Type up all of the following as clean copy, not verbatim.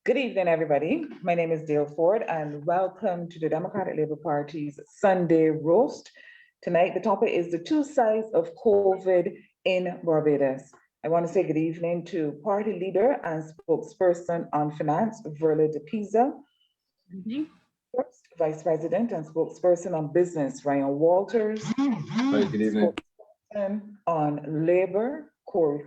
Good evening, everybody. My name is Dale Forde, and welcome to the Democratic Labour Party's Sunday Roast. Tonight, the topic is the two sides of COVID in Barbados. I want to say good evening to party leader and spokesperson on finance, Verla de Peiza. First, Vice President and spokesperson on business, Ryan Walters. Hi, good evening. Spokesperson on labor, Courie,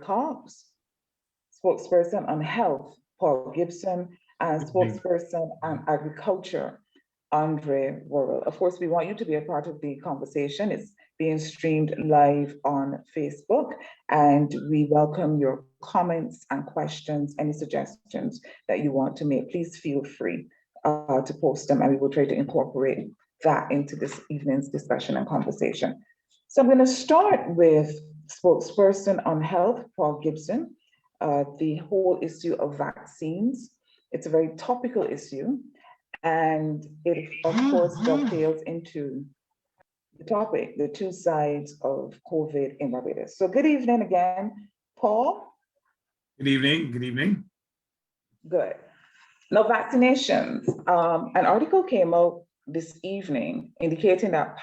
spokesperson on health, Paul Gibson, and spokesperson on agriculture, Worrell. Of course, we want you to be a part of the conversation. It's being streamed live on Facebook, and we welcome your comments and questions, any suggestions that you want to make. Please feel free to post them, and we will try to incorporate that into this evening's discussion and conversation. So I'm going to start with spokesperson on health, Paul Gibson. The whole issue of vaccines. It's a very topical issue, and it, of course, dovetails into the topic, the two sides of COVID in Barbados. So good evening again, Paul. Good evening, good evening. Good. Now, vaccinations. An article came out this evening indicating that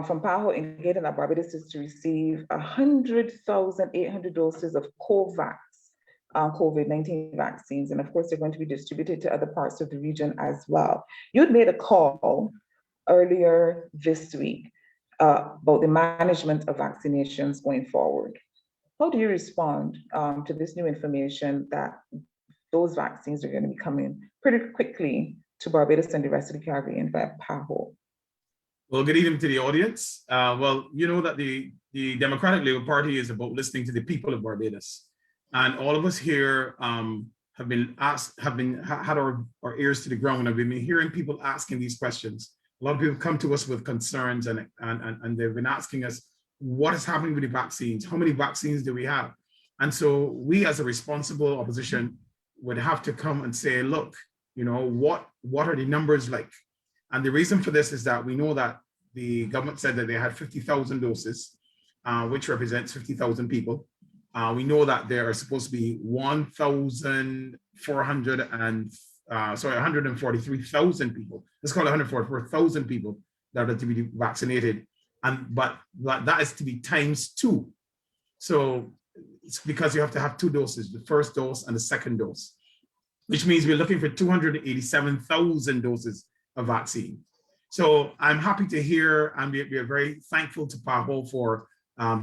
from PAHO indicating that Barbados is to receive 100,800 doses of COVAX COVID-19 vaccines. And of course, they're going to be distributed to other parts of the region as well. You'd made a call earlier this week about the management of vaccinations going forward. How do you respond to this new information that those vaccines are going to be coming pretty quickly to Barbados and the rest of the Caribbean via PAHO? Well, good evening to the audience. Well, you know that the Democratic Labour Party is about listening to the people of Barbados, and all of us here have had our ears to the ground, and we've been hearing people asking these questions. A lot of people come to us with concerns, and they've been asking us, what is happening with the vaccines? How many vaccines do we have? And so we, as a responsible opposition, would have to come and say, look, you know, what are the numbers like? And the reason for this is that we know that the government said that they had 50,000 doses, which represents 50,000 people. We know that there are supposed to be 143,000 people. Let's call it 144,000 people that are to be vaccinated, but that is to be times 2. So it's because you have to have 2 doses, the first dose and the second dose, which means we're looking for 287,000 doses of vaccine. So I'm happy to hear, and we are very thankful to PAHO for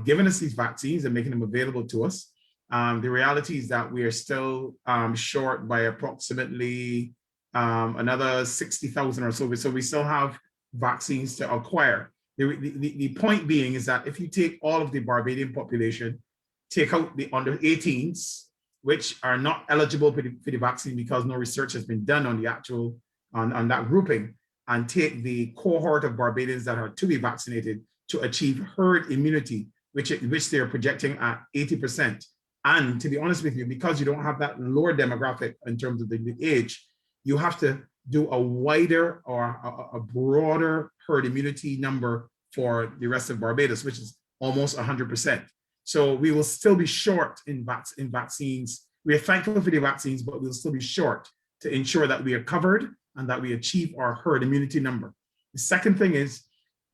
giving us these vaccines and making them available to us. The reality is that we are still short by approximately another 60,000 or so. So we still have vaccines to acquire. The point being is that if you take all of the Barbadian population, take out the under 18s, which are not eligible for the vaccine because no research has been done on the actual on that grouping, and take the cohort of Barbadians that are to be vaccinated to achieve herd immunity, which they are projecting at 80%. And to be honest with you, because you don't have that lower demographic in terms of the age, you have to do a wider or a broader herd immunity number for the rest of Barbados, which is almost 100%. So we will still be short in vaccines. We are thankful for the vaccines, but we'll still be short to ensure that we are covered and that we achieve our herd immunity number. The second thing is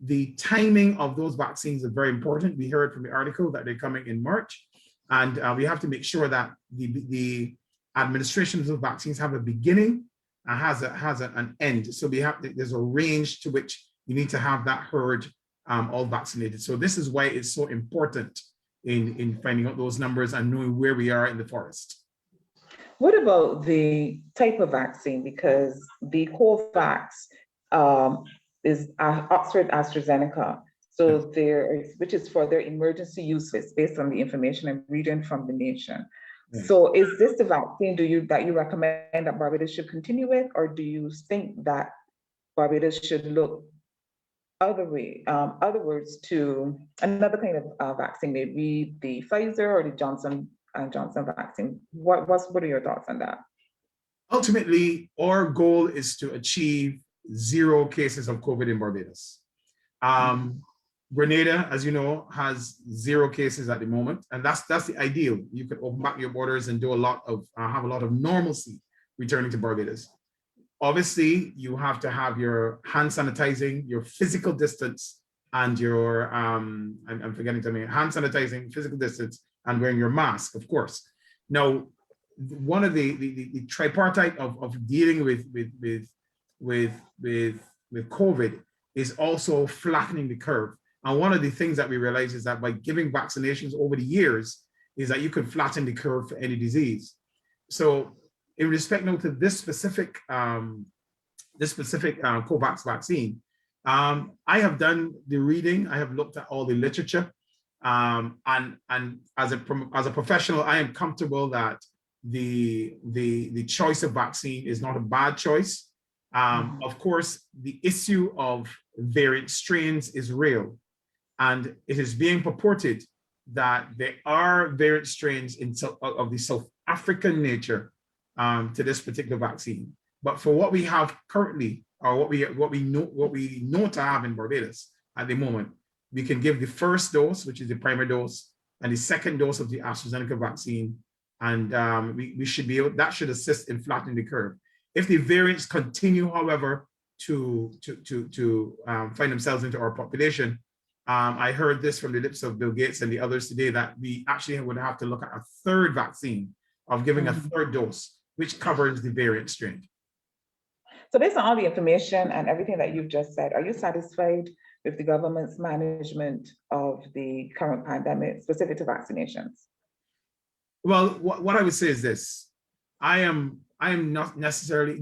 the timing of those vaccines is very important. We heard from the article that they're coming in March, and we have to make sure that the administration of those vaccines have a beginning and has an end. So there's a range to which you need to have that herd all vaccinated. So this is why it's so important in finding out those numbers and knowing where we are in the forest. What about the type of vaccine? Because the COVAX is Oxford AstraZeneca, so which is for their emergency use based on the information I'm reading from the nation. Yes. So is this the vaccine that you recommend that Barbados should continue with, or do you think that Barbados should look other words to another kind of vaccine, maybe the Pfizer or the Johnson vaccine? What are your thoughts on that? Ultimately, our goal is to achieve 0 cases of COVID in Barbados. Grenada, as you know, has 0 cases at the moment, and that's the ideal. You could open back your borders and do have a lot of normalcy returning to Barbados. Obviously, you have to have your hand sanitizing, your physical distance, and your, I'm forgetting something, hand sanitizing, physical distance, and wearing your mask, of course. Now, one of the tripartite of dealing with COVID is also flattening the curve. And one of the things that we realize is that by giving vaccinations over the years, is that you can flatten the curve for any disease. So in respect now to this specific COVAX vaccine, I have done the reading, I have looked at all the literature, and as a professional, I am comfortable that the choice of vaccine is not a bad choice. Of course, the issue of variant strains is real, and it is being purported that there are variant strains of the South African nature to this particular vaccine. But for what we have currently, or what we know to have in Barbados at the moment, we can give the first dose, which is the primary dose, and the second dose of the AstraZeneca vaccine, and we should be able, that should assist in flattening the curve. If the variants continue, however, to find themselves into our population, I heard this from the lips of Bill Gates and the others today, that we actually would have to look at a third vaccine, of giving a third dose, which covers the variant strain. So based on all the information and everything that you've just said, are you satisfied with the government's management of the current pandemic specific to vaccinations? Well, what I would say is this: I am not necessarily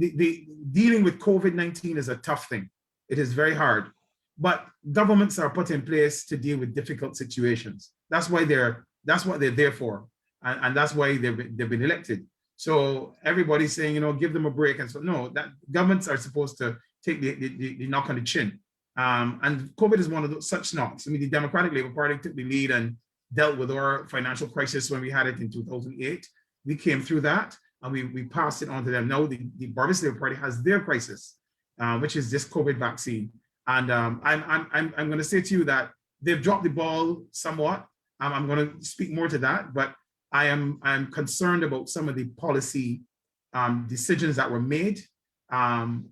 dealing with COVID-19 is a tough thing. It is very hard, but governments are put in place to deal with difficult situations. That's what they're there for, and that's why they've been elected. So everybody's saying, give them a break, and so no, that governments are supposed to take the knock on the chin. And COVID is one of those such knocks. I mean, the Democratic Labour Party took the lead and dealt with our financial crisis when we had it in 2008. We came through that, and we passed it on to them. Now the Barbados Labour Party has their crisis, which is this COVID vaccine. And I'm going to say to you that they've dropped the ball somewhat. I'm going to speak more to that, but I'm concerned about some of the policy decisions that were made. I'm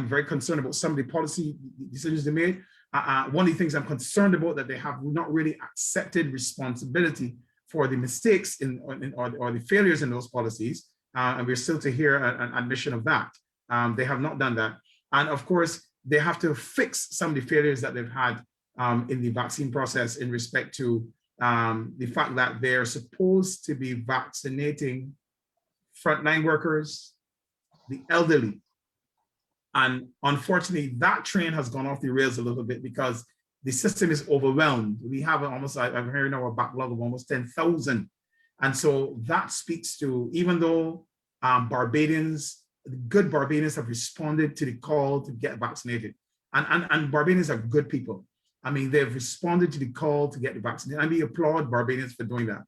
very concerned about some of the policy decisions they made. One of the things I'm concerned about, that they have not really accepted responsibility for the mistakes or the failures in those policies, and we're still to hear an admission of that. They have not done that, and of course they have to fix some of the failures that they've had in the vaccine process in respect to the fact that they're supposed to be vaccinating frontline workers, the elderly. And unfortunately, that train has gone off the rails a little bit because the system is overwhelmed. We have almost, I'm hearing now, a backlog of almost 10,000. And so that speaks to, even though good Barbadians have responded to the call to get vaccinated. And Barbadians are good people. I mean, they've responded to the call to get the vaccine, and we applaud Barbadians for doing that.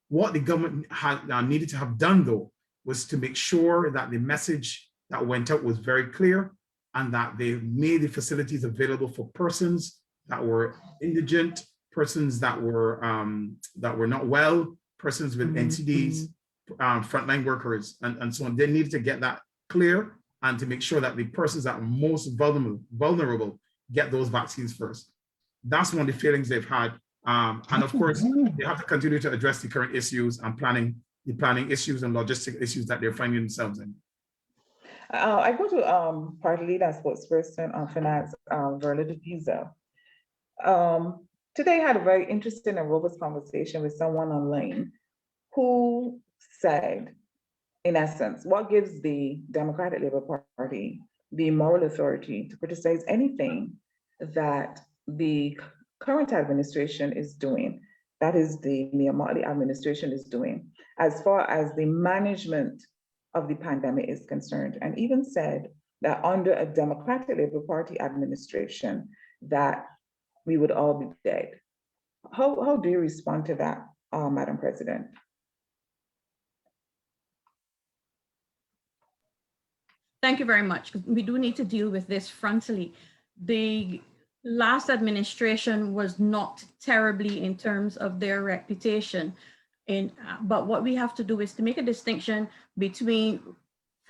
What the government had needed to have done, though, was to make sure that the message that went out was very clear, and that they made the facilities available for persons that were indigent, persons that were not well, persons with NCDs, frontline workers, and so on. They needed to get that clear and to make sure that the persons that are most vulnerable get those vaccines first. That's one of the failings they've had. And of course, they have to continue to address the current issues and planning issues and logistic issues that they're finding themselves in. I go to party leader and spokesperson on finance, Verla de Peiza. Today I had a very interesting and robust conversation with someone online who said, in essence, what gives the Democratic Labour Party the moral authority to criticize anything that the current administration is doing, that is the Myanmar administration is doing, as far as the management of the pandemic is concerned, and even said that under a Democratic Labour Party administration, that we would all be dead. How do you respond to that, Madam President? Thank you very much. We do need to deal with this frontally. The last administration was not terribly in terms of their reputation, but what we have to do is to make a distinction between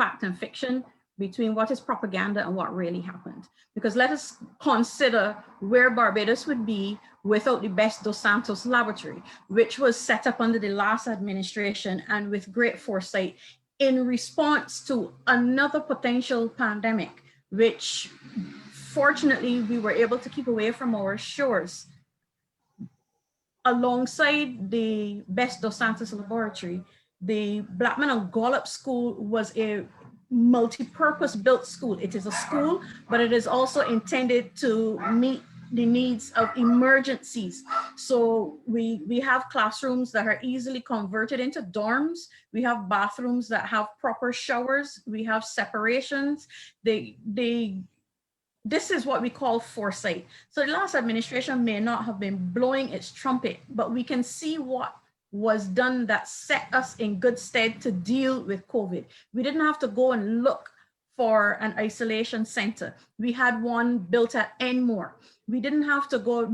fact and fiction, between what is propaganda and what really happened. Because let us consider where Barbados would be without the Best Dos Santos laboratory, which was set up under the last administration and with great foresight in response to another potential pandemic, which fortunately we were able to keep away from our shores. Alongside the Best Dos Santos laboratory, the Blackman and Gollop School was a multi-purpose built school. It is a school, but it is also intended to meet the needs of emergencies. So we have classrooms that are easily converted into dorms. We have bathrooms that have proper showers. We have separations. This is what we call foresight. So the last administration may not have been blowing its trumpet, but we can see what was done that set us in good stead to deal with COVID. We didn't have to go and look for an isolation center. We had one built at Enmore. We didn't have to go,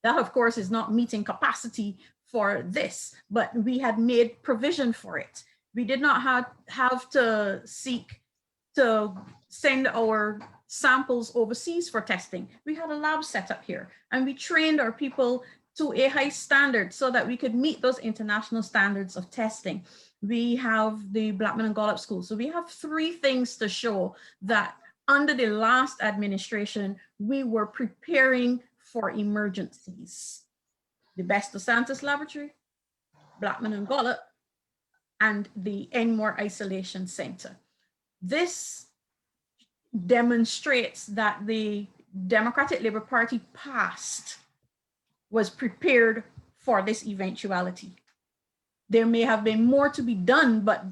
that of course is not meeting capacity for this, but we had made provision for it. We did not have to seek to send our samples overseas for testing. We had a lab set up here and we trained our people to a high standard so that we could meet those international standards of testing. We have the Blackman and Gollop School. So we have three things to show that under the last administration, we were preparing for emergencies. The Best Dos Santos Laboratory, Blackman and Gollop, and the Enmore Isolation Center. This demonstrates that the Democratic Labour Party past was prepared for this eventuality. There may have been more to be done, but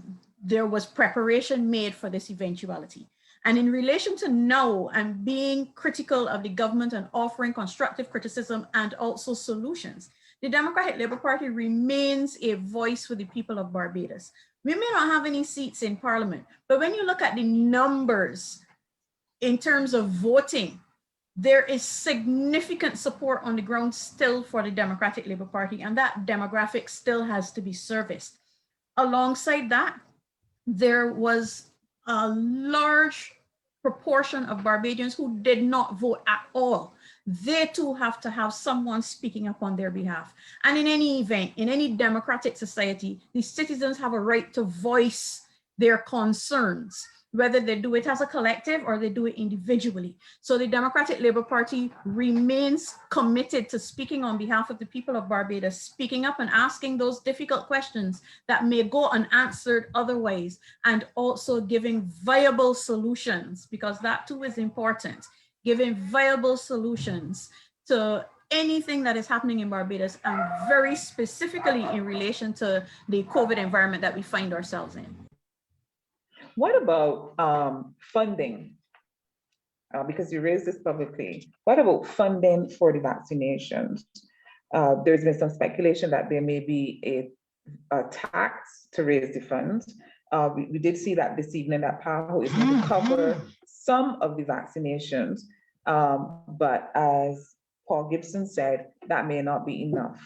there was preparation made for this eventuality. And in relation to now, and being critical of the government and offering constructive criticism and also solutions, the Democratic Labour Party remains a voice for the people of Barbados. We may not have any seats in Parliament, but when you look at the numbers in terms of voting, there is significant support on the ground still for the Democratic Labour Party, and that demographic still has to be serviced. Alongside that, there was a large proportion of Barbadians who did not vote at all. They too have to have someone speaking up on their behalf. And in any event, in any democratic society, the citizens have a right to voice their concerns, whether they do it as a collective or they do it individually. So the Democratic Labour Party remains committed to speaking on behalf of the people of Barbados, speaking up and asking those difficult questions that may go unanswered otherwise, and also giving viable solutions, because that too is important, giving viable solutions to anything that is happening in Barbados, and very specifically in relation to the COVID environment that we find ourselves in. What about funding? Because you raised this publicly. What about funding for the vaccinations? There's been some speculation that there may be a tax to raise the funds. We did see that this evening that PAHO is going to cover some of the vaccinations, but as Paul Gibson said, that may not be enough.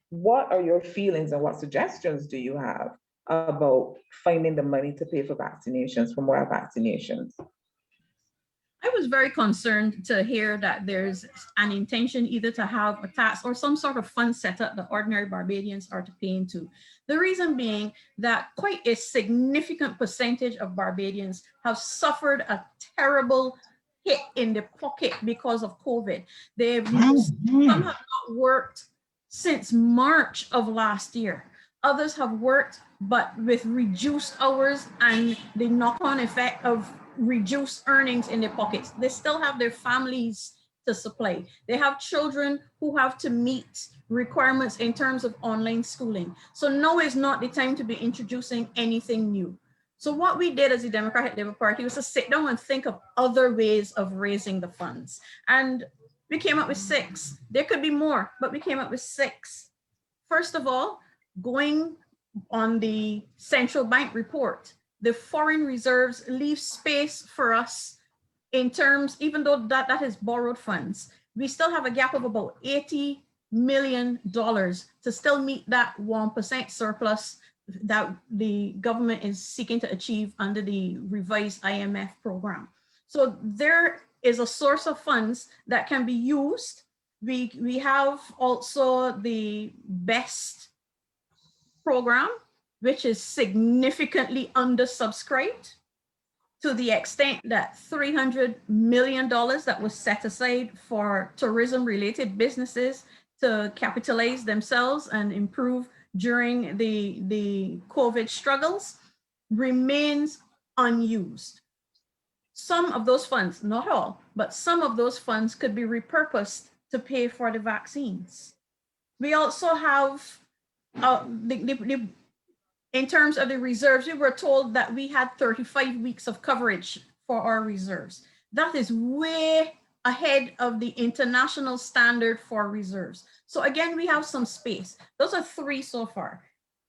What are your feelings and what suggestions do you have about finding the money to pay for vaccinations, for more vaccinations? I was very concerned to hear that there's an intention either to have a tax or some sort of fund set up that ordinary Barbadians are to pay into. The reason being that quite a significant percentage of Barbadians have suffered a terrible hit in the pocket because of COVID. Some have not worked since March of last year. Others have worked, but with reduced hours and the knock-on effect of reduced earnings in their pockets. They still have their families to supply. They have children who have to meet requirements in terms of online schooling. So now is not the time to be introducing anything new. So what we did as the Democratic Labour Party was to sit down and think of other ways of raising the funds. And we came up with 6. There could be more, but we came up with 6. First of all, going on the central bank report, the foreign reserves leave space for us in terms, even though that is borrowed funds, we still have a gap of about $80 million to still meet that 1% surplus that the government is seeking to achieve under the revised IMF program. So there is a source of funds that can be used. We have also the BEST program, which is significantly undersubscribed to the extent that $300 million that was set aside for tourism-related businesses to capitalize themselves and improve during the COVID struggles remains unused. Some of those funds, not all, but some of those funds could be repurposed to pay for the vaccines. We also have, in terms of the reserves, we were told that we had 35 weeks of coverage for our reserves. That is way ahead of the international standard for reserves. So again, we have some space. Those are 3 so far.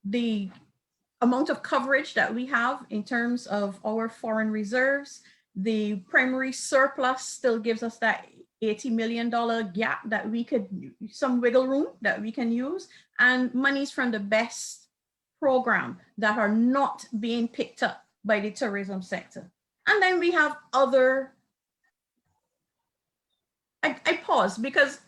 The amount of coverage that we have in terms of our foreign reserves, the primary surplus still gives us that $80 million gap that we could, some wiggle room that we can use, and monies from the BEST program that are not being picked up by the tourism sector. And then we have other, I pause because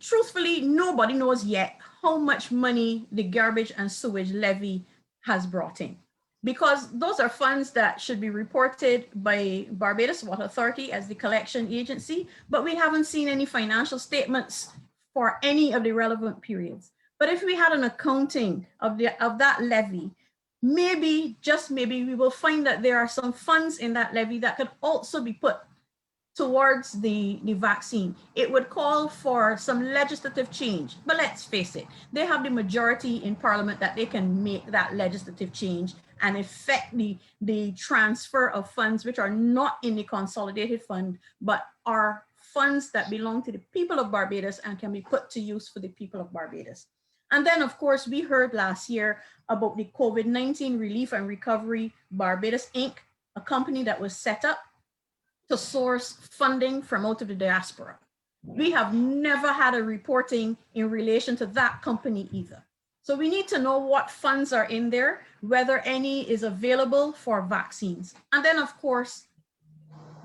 truthfully, nobody knows yet how much money the garbage and sewage levy has brought in, because those are funds that should be reported by Barbados Water Authority as the collection agency, but we haven't seen any financial statements for any of the relevant periods. But if we had an accounting of that levy, maybe, just maybe, we will find that there are some funds in that levy that could also be put towards the vaccine. It would call for some legislative change, but let's face it, they have the majority in Parliament that they can make that legislative change and effect the transfer of funds which are not in the consolidated fund, but are funds that belong to the people of Barbados and can be put to use for the people of Barbados. And then, of course, we heard last year about the COVID-19 Relief and Recovery Barbados, Inc., a company that was set up to source funding from out of the diaspora. We have never had a reporting in relation to that company either. So we need to know what funds are in there, whether any is available for vaccines. And then, of course,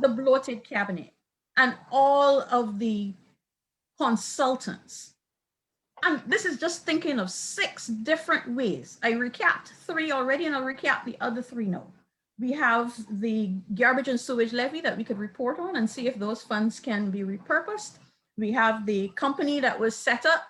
the bloated cabinet and all of the consultants. And this is just thinking of 6 different ways. I recapped 3 already, and I'll recap the other 3 now. We have the garbage and sewage levy that we could report on and see if those funds can be repurposed. We have the company that was set up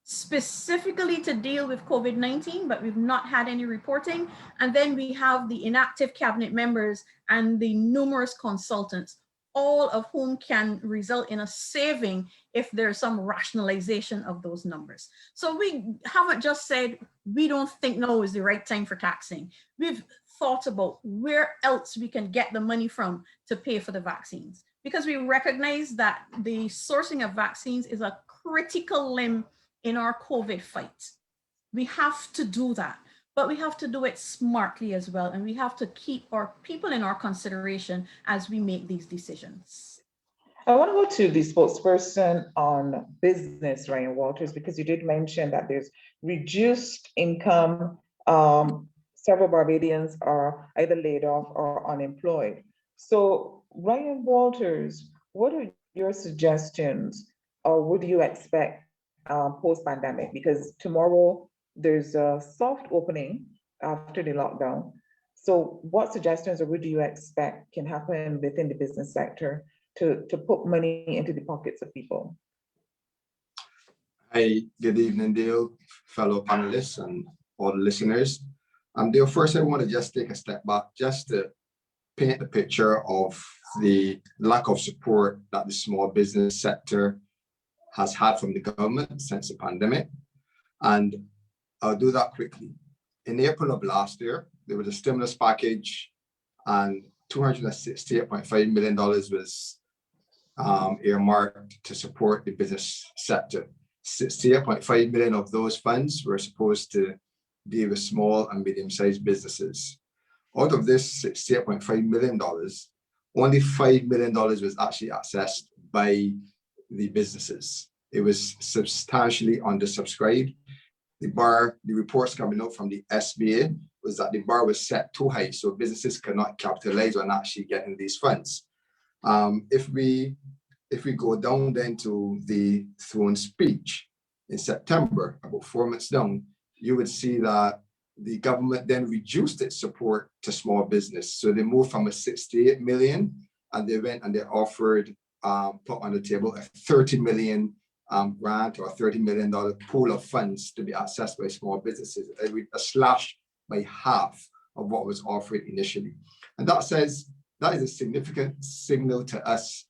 specifically to deal with COVID-19, but we've not had any reporting. And then we have the inactive cabinet members and the numerous consultants, all of whom can result in a saving if there's some rationalization of those numbers. So we haven't just said, we don't think now is the right time for taxing. We've thought about where else we can get the money from to pay for the vaccines, because we recognize that the sourcing of vaccines is a critical limb in our COVID fight. We have to do that, but we have to do it smartly as well. And we have to keep our people in our consideration as we make these decisions. I want to go to the spokesperson on business, Ryan Walters, because you did mention that there's reduced income. Several Barbadians are either laid off or unemployed. So Ryan Walters, what are your suggestions, or what do you expect post-pandemic? Because tomorrow there's a soft opening after the lockdown. So what suggestions or what do you expect can happen within the business sector to put money into the pockets of people? Hi, good evening, Dale, fellow panelists and all the listeners. Dale, first I want to just take a step back just to paint the picture of the lack of support that the small business sector has had from the government since the pandemic. And I'll do that quickly. In April of last year, there was a stimulus package and $268.5 million was earmarked to support the business sector. 68.5 million of those funds were supposed to deal with small and medium-sized businesses. Out of this $68.5 million, only $5 million was actually accessed by the businesses. It was substantially undersubscribed. the reports coming out from the SBA was that the bar was set too high, so businesses cannot capitalize on actually getting these funds. If we go down then to the throne speech in September, about 4 months down, you would see that the government then reduced its support to small business. So they moved from a 68 million, and they went and they offered, put on the table a 30 million grant or $30 million pool of funds to be accessed by small businesses, a slash by half of what was offered initially. And that is a significant signal to us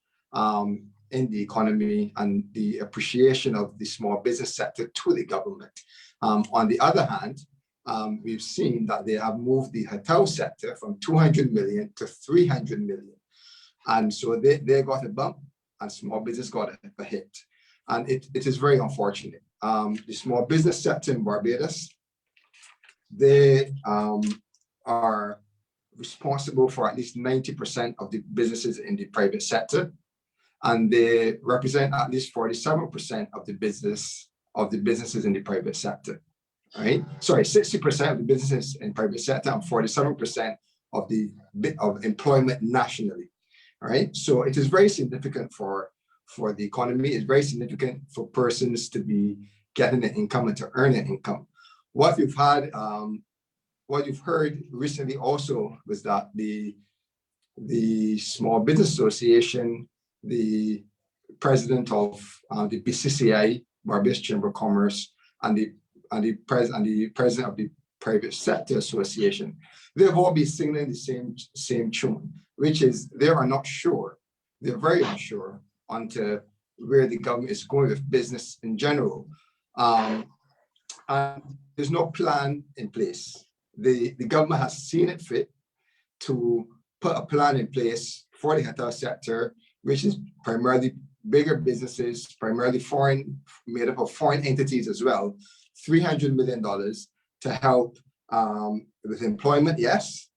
in the economy and the appreciation of the small business sector to the government. On the other hand, we've seen that they have moved the hotel sector from 200 million to 300 million. And so they got a bump and small business got a hit. And it is very unfortunate. The small business sector in Barbados, they are responsible for at least 90% of the businesses in the private sector. And they represent at least 47% of the businesses in the private sector. Right? Sorry, 60% of the businesses in private sector and 47% of employment nationally. All right. So it is very significant for the economy. It's very significant for persons to be getting an income and to earn an income. What you've heard recently also was that the Small Business Association, the president of the BCCI, Barbados Chamber of Commerce, and the president of the Private Sector Association, they've all been singing the same tune, which is they are not sure. They're very unsure onto where the government is going with business in general. And there's no plan in place. The government has seen it fit to put a plan in place for the hotel sector, which is primarily bigger businesses, primarily foreign, made up of foreign entities as well, $300 million to help with employment, yes,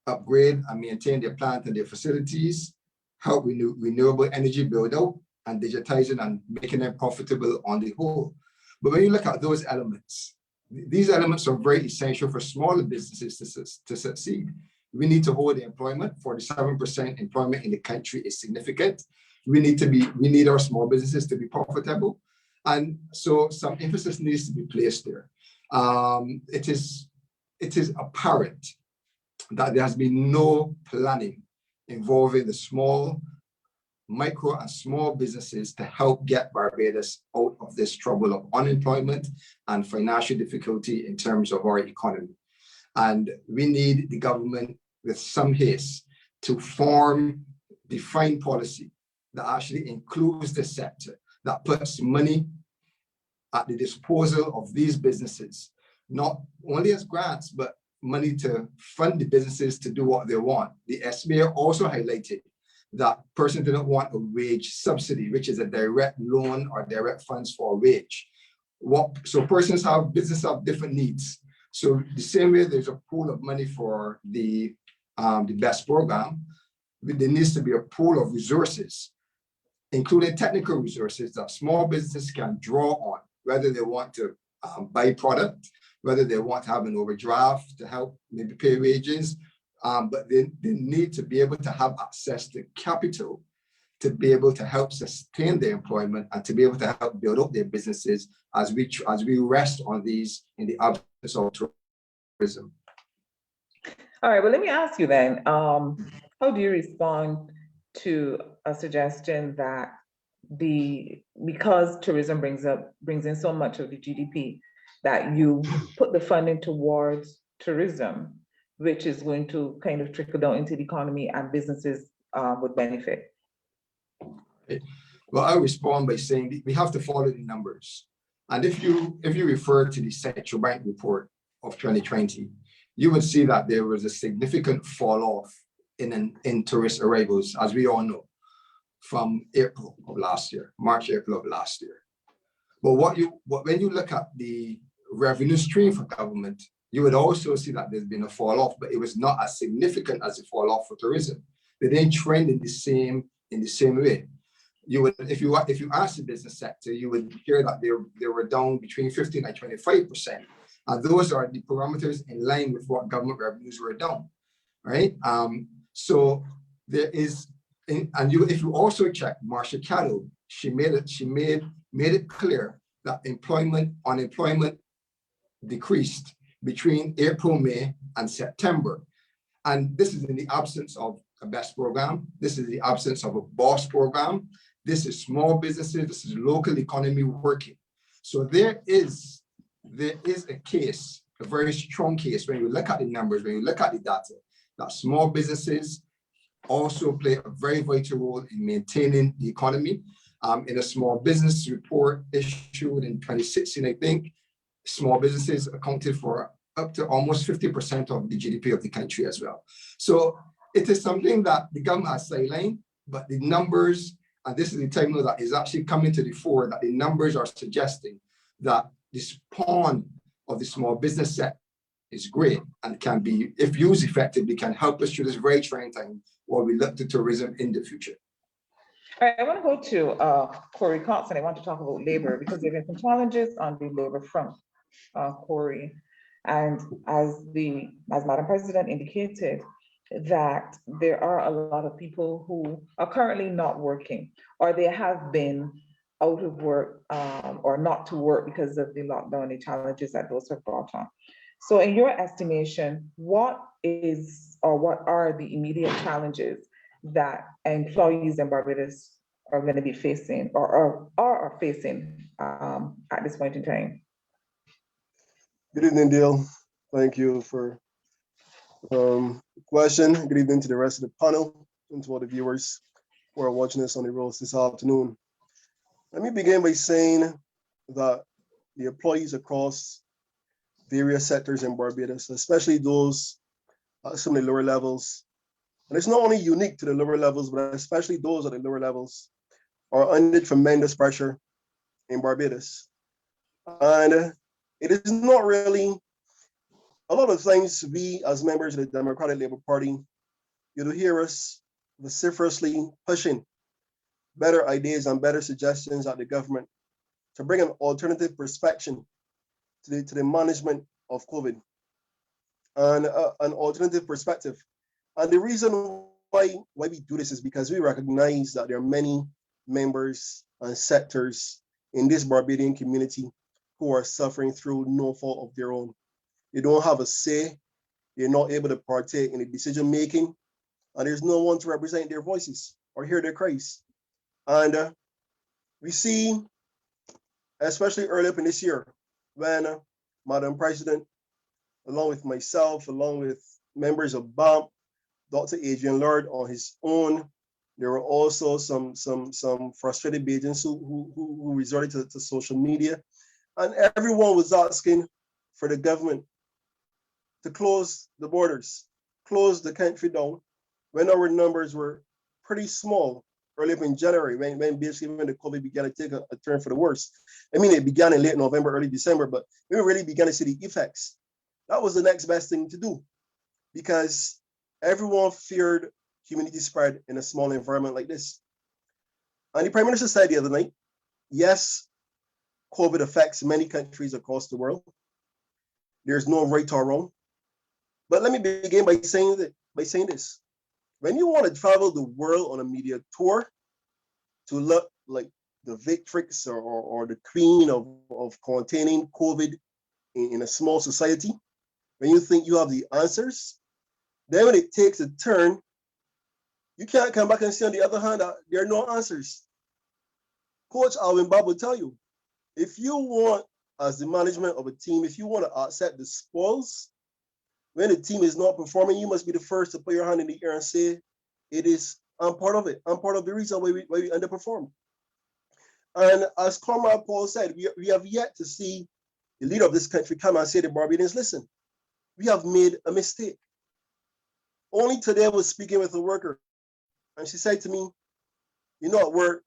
upgrade and maintain their plant and their facilities, help renewable energy build out, and digitizing and making them profitable on the whole. But when you look at those elements, these elements are very essential for smaller businesses to succeed. We need to hold the employment. 47% employment in the country is significant. We need our small businesses to be profitable. And so some emphasis needs to be placed there. It is apparent that there has been no planning involving the small, micro and small businesses to help get Barbados out of this trouble of unemployment and financial difficulty in terms of our economy. And we need the government with some haste to form defined policy that actually includes the sector, that puts money at the disposal of these businesses, not only as grants, but money to fund the businesses to do what they want. The SBA also highlighted that persons do not want a wage subsidy, which is a direct loan or direct funds for a wage. So businesses have different needs. So the same way there's a pool of money for the BEST program, there needs to be a pool of resources, including technical resources that small businesses can draw on, whether they want to buy product, whether they want to have an overdraft to help maybe pay wages, but they need to be able to have access to capital to be able to help sustain their employment and to be able to help build up their businesses as we rest on these in the absence of tourism. All right, well, let me ask you then, how do you respond to a suggestion that because tourism brings in so much of the GDP, that you put the funding towards tourism, which is going to kind of trickle down into the economy and businesses would benefit? Well, I'll respond by saying we have to follow the numbers. And if you refer to the Central Bank report of 2020, you would see that there was a significant fall off in tourist arrivals, as we all know, from April of last year, March, April of last year. But when you look at the revenue stream for government, you would also see that there's been a fall off, but it was not as significant as the fall off for tourism. They didn't trend in the same way. you would, if you ask the business sector, you would hear that they were down between 15 and 25%. And those are the parameters in line with what government revenues were down, right? So there is, and if you also check Marsha Cattle, she made it clear that unemployment decreased between April, May, and September. And this is in the absence of a BEST program. This is the absence of a BOSS program. This is small businesses. This is local economy working. So there is a case, a very strong case, when you look at the numbers, when you look at the data, that small businesses also play a very vital role in maintaining the economy. In a small business report issued in 2016, I think, small businesses accounted for up to almost 50% of the GDP of the country as well. So it is something that the government has sidelined, but the numbers, and this is the time that is actually coming to the fore, that the numbers are suggesting that the spawn of the small business sector is great and can be, if used effectively, can help us through this very trying time while we look to tourism in the future. All right, I want to go to Courie Cox, and I want to talk about labor because there have been some challenges on the labor front, Courie. And as Madam President indicated, that there are a lot of people who are currently not working, or they have been out of work or not to work because of the lockdown, the challenges that those have brought on. So in your estimation, what are the immediate challenges that employees in Barbados are going to be facing or are facing at this point in time? Good evening, Dale. Thank you for the question. Good evening to the rest of the panel and to all the viewers who are watching us on the roads this afternoon. Let me begin by saying that the employees across various sectors in Barbados, especially those at some of the lower levels, and it's not only unique to the lower levels, but especially those at the lower levels, are under tremendous pressure in Barbados. And it is not really, a lot of times we as members of the Democratic Labour Party, you'll hear us vociferously pushing better ideas and better suggestions at the government to bring an alternative perspective to the management of COVID and an alternative perspective. And the reason why we do this is because we recognize that there are many members and sectors in this Barbadian community who are suffering through no fault of their own. They don't have a say, they're not able to partake in the decision making, and there's no one to represent their voices or hear their cries. And we see, especially early up in this year, when Madam President, along with myself, along with members of BAMP, Dr. Adrian Lord on his own, there were also some frustrated Bajans who resorted to social media, and everyone was asking for the government to close the borders, close the country down, when our numbers were pretty small early up in January, when the COVID began to take a turn for the worse. I mean, it began in late November, early December, but we really began to see the effects. That was the next best thing to do, because everyone feared community spread in a small environment like this. And the Prime Minister said the other night, yes, COVID affects many countries across the world. There's no right or wrong. But let me begin by saying this. When you want to travel the world on a media tour to look like the victrix or the queen of containing COVID in a small society, when you think you have the answers, then when it takes a turn, you can't come back and say on the other hand that there are no answers. Coach Alvin Bob will tell you, if you want, as the management of a team, if you want to accept the spoils, when the team is not performing, you must be the first to put your hand in the air and say, I'm part of it. I'm part of the reason why we underperformed. And as Comrade Paul said, we have yet to see the leader of this country come and say to Barbadians, listen, we have made a mistake. Only today I was speaking with a worker, and she said to me, at work,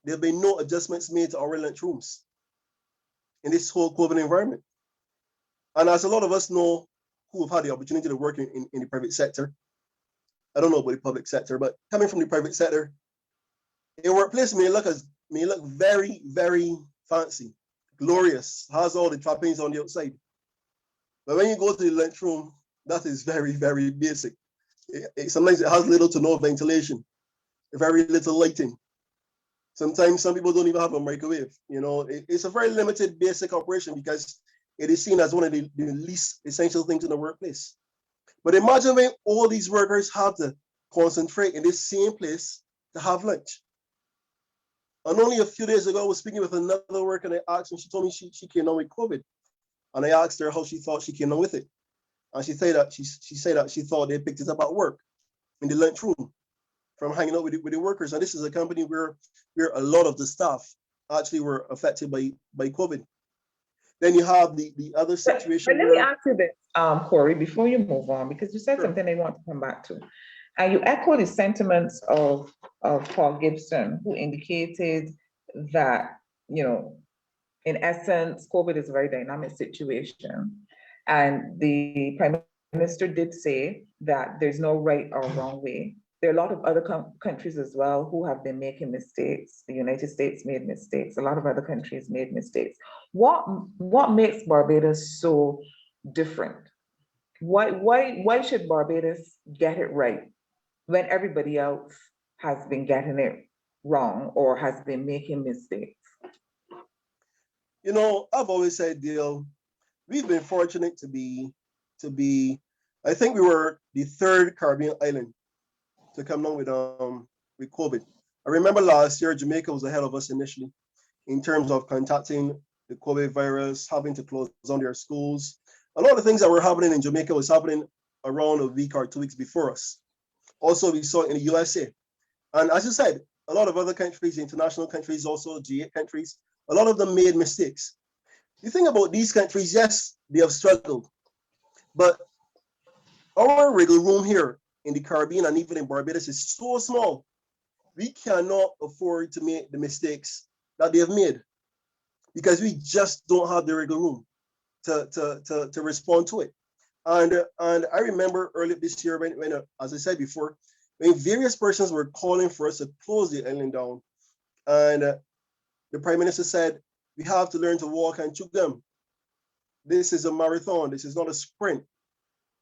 there have been no adjustments made to our lunchrooms in this whole COVID environment. And as a lot of us know who have had the opportunity to work in the private sector, I don't know about the public sector, but coming from the private sector, A workplace may look very, very fancy, glorious, has all the trappings on the outside. But when you go to the lunchroom, that is very, very basic. Sometimes it has little to no ventilation, very little lighting. Sometimes some people don't even have a microwave. You know, it's a very limited basic operation because it is seen as one of the least essential things in the workplace. But imagine when all these workers have to concentrate in this same place to have lunch. And only a few days ago, I was speaking with another worker and I asked her, she told me she came down with COVID. And I asked her how she thought she came down with it. And she said that she thought they picked it up at work in the lunchroom from hanging out with the workers. And this is a company where a lot of the staff actually were affected by COVID. Then you have the other situation. But let me ask you this, Courie, before you move on, because you said Sure. something I want to come back to. And you echo the sentiments of Paul Gibson, who indicated that, you know, in essence, COVID is a very dynamic situation. And the Prime Minister did say that there's no right or wrong way. There are a lot of other countries as well who have been making mistakes. The United States made mistakes. A lot of other countries made mistakes. What makes Barbados so different? Why should Barbados get it right when everybody else has been getting it wrong or has been making mistakes? You know, I've always said, Dale, we've been fortunate to be, I think we were the third Caribbean island to come down with COVID. I remember last year, Jamaica was ahead of us initially in terms of contacting the COVID virus, having to close down their schools. A lot of things that were happening in Jamaica was happening around a week or 2 weeks before us. Also, we saw it in the USA. And as you said, a lot of other countries, international countries, also G8 countries, a lot of them made mistakes. You think about these countries, yes, they have struggled, but our wiggle room here in the Caribbean and even in Barbados is so small. We cannot afford to make the mistakes that they have made because we just don't have the wiggle room to respond to it. And I remember earlier this year when as I said before, when various persons were calling for us to close the island down, and the Prime Minister said, we have to learn to walk and chew gum. This is a marathon. This is not a sprint.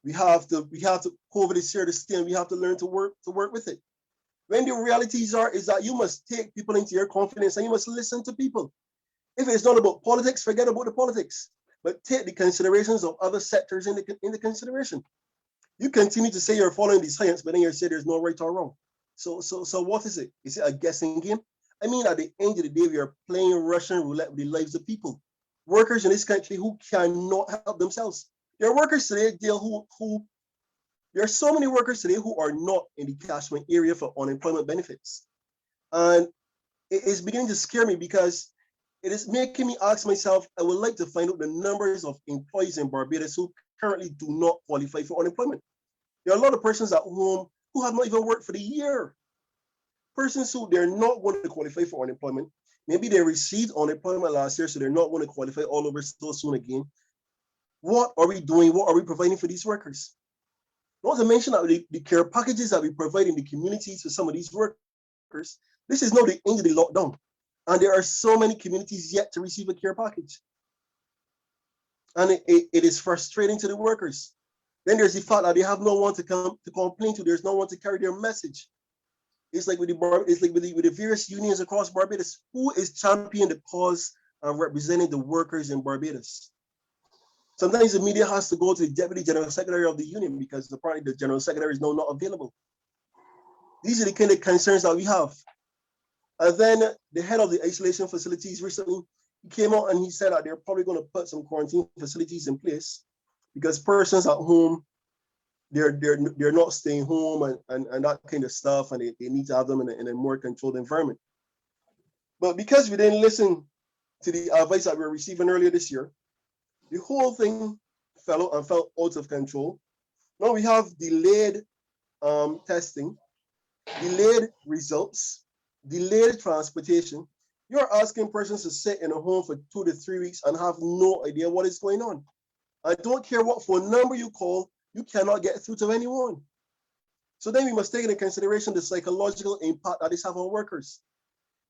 We have to, COVID is here to stay, and we have to learn to work with it. When the realities is that you must take people into your confidence and you must listen to people. If it's not about politics, forget about the politics, but take the considerations of other sectors in the consideration. You continue to say you're following the science, but then you say there's no right or wrong. So what is it? Is it a guessing game? I mean, at the end of the day, we are playing Russian roulette with the lives of people. Workers in this country who cannot help themselves. There are workers today, Dale, there are so many workers today who are not in the catchment area for unemployment benefits. And it is beginning to scare me because it is making me ask myself, I would like to find out the numbers of employees in Barbados who currently do not qualify for unemployment. There are a lot of persons at home who have not even worked for the year. Persons who they're not going to qualify for unemployment. Maybe they received unemployment last year, so they're not going to qualify all over so soon again. What are we doing? What are we providing for these workers? Not to mention that the care packages that we provide in the communities for some of these workers, this is not the end of the lockdown. And there are so many communities yet to receive a care package. And it is frustrating to the workers. Then there's the fact that they have no one to come to complain to. There's no one to carry their message. It's like with the various unions across Barbados. Who is championing the cause and representing the workers in Barbados? Sometimes the media has to go to the Deputy General Secretary of the union because apparently the General Secretary is now not available. These are the kind of concerns that we have. And then the head of the isolation facilities recently, he came out and he said that they're probably going to put some quarantine facilities in place because persons at home, they're not staying home and that kind of stuff, and they need to have them in a more controlled environment. But because we didn't listen to the advice that we were receiving earlier this year, the whole thing fell out of control. Now we have delayed testing, delayed results, delayed transportation. You're asking persons to sit in a home for 2 to 3 weeks and have no idea what is going on. I don't care what phone number you call, you cannot get through to anyone. So then we must take into consideration the psychological impact that this has on workers.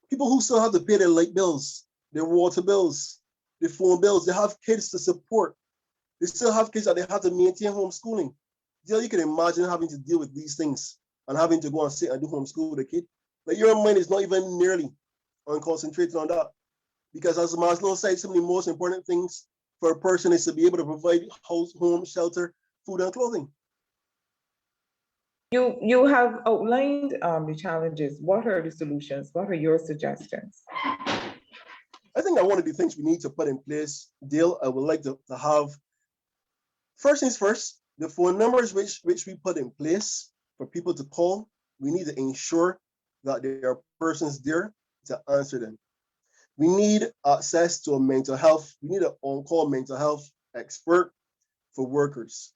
People who still have to pay their light bills, their water bills, their phone bills, they have kids to support. They still have kids that they have to maintain homeschooling. You can imagine having to deal with these things and having to go and sit and do homeschool with a kid. Like your mind is not even nearly on concentrating on that. Because as Maslow said, some of the most important things for a person is to be able to provide house, home, shelter, food, and clothing. You have outlined the challenges. What are the solutions? What are your suggestions? I think that one of the things we need to put in place, Dale, I would like to have, first things first, the phone numbers which we put in place for people to call, we need to ensure that there are persons there to answer them. We need access to a mental health. We need an on-call mental health expert for workers.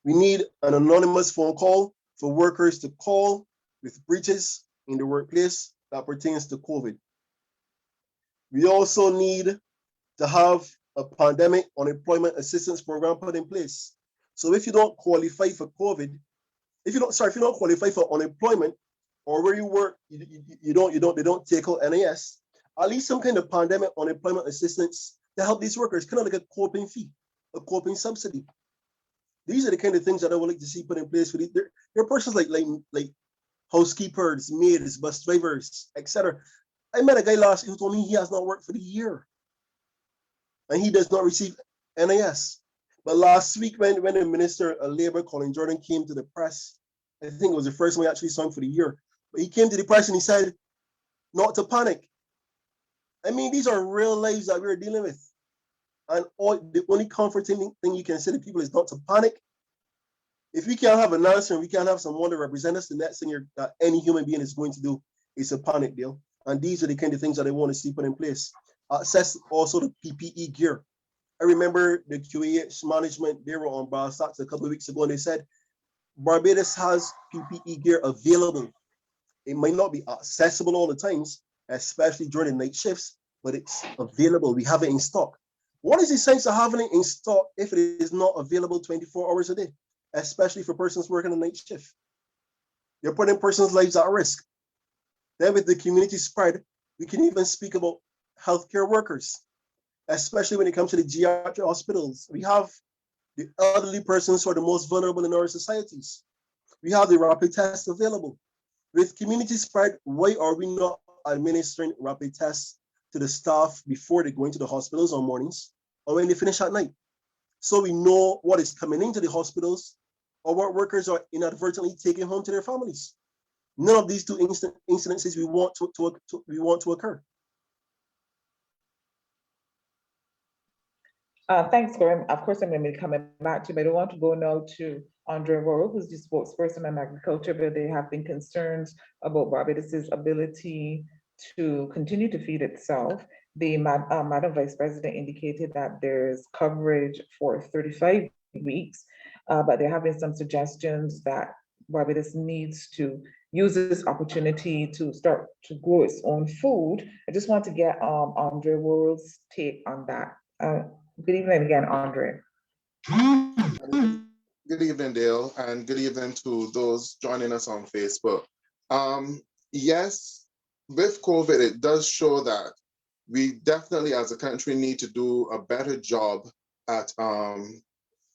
We need an anonymous phone call for workers to call with breaches in the workplace that pertains to COVID. We also need to have a pandemic unemployment assistance program put in place. So if you don't qualify for COVID, if you don't qualify for unemployment, or where you work, they don't take out NIS, at least some kind of pandemic unemployment assistance to help these workers, kind of like a coping fee, a coping subsidy. These are the kind of things that I would like to see put in place for these. There are persons like housekeepers, maids, bus drivers, etc. I met a guy last year who told me he has not worked for the year, and he does not receive NIS. But last week, when the Minister of Labour, Colin Jordan, came to the press, I think it was the first time he actually signed for the year. But he came to the press and he said, not to panic. I mean, these are real lives that we're dealing with. And the only comforting thing you can say to people is not to panic. If we can't have an answer and we can't have someone to represent us, the next thing that any human being is going to do is a panic deal. And these are the kind of things that I want to see put in place. Access also to PPE gear. I remember the QAH management, they were on Barbados a couple of weeks ago, and they said, Barbados has PPE gear available. It might not be accessible all the times, especially during the night shifts, but it's available. We have it in stock. What is the sense of having it in stock if it is not available 24 hours a day, especially for persons working a night shift? You're putting persons' lives at risk. Then with the community spread, we can even speak about healthcare workers, especially when it comes to the geriatric hospitals. We have the elderly persons who are the most vulnerable in our societies. We have the rapid tests available. With community spread, why are we not administering rapid tests to the staff before they go into the hospitals on mornings or when they finish at night? So we know what is coming into the hospitals or what workers are inadvertently taking home to their families. None of these two incidences we want to occur. Thanks, Courie. Of course, I'm going to be coming back to you, but I want to go now to Andre Worrell, who's the spokesperson on agriculture, but there have been concerns about Barbados's ability to continue to feed itself. The Madam Vice President indicated that there's coverage for 35 weeks, but there have been some suggestions that Barbados needs to use this opportunity to start to grow its own food. I just want to get Andre Worrell's take on that. Good evening again, Andre. Good evening, Dale, and good evening to those joining us on Facebook. Yes, with COVID, it does show that we definitely as a country need to do a better job at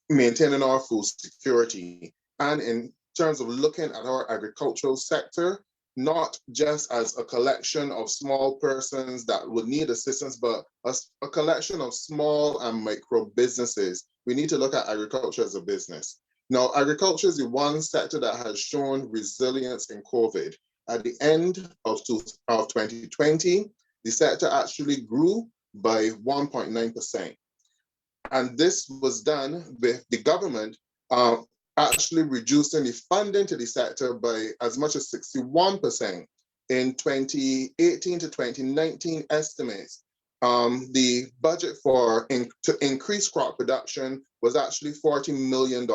maintaining our food security. And in terms of looking at our agricultural sector, not just as a collection of small persons that would need assistance, but a collection of small and micro businesses. We need to look at agriculture as a business. Now, agriculture is the one sector that has shown resilience in COVID. At the end of 2020, the sector actually grew by 1.9%. And this was done with the government actually reducing the funding to the sector by as much as 61%. In 2018 to 2019 estimates, the budget to increase crop production was actually $40 million.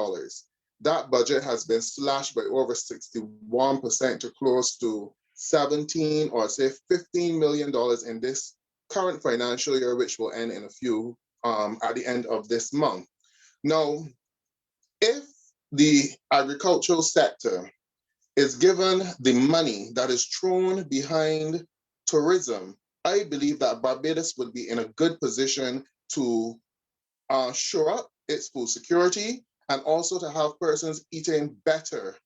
That budget has been slashed by over 61% to close to 17 or say $15 million in this current financial year, which will end in a few at the end of this month. Now, if the agricultural sector is given the money that is thrown behind tourism, I believe that Barbados would be in a good position to shore up its food security and also to have persons eating better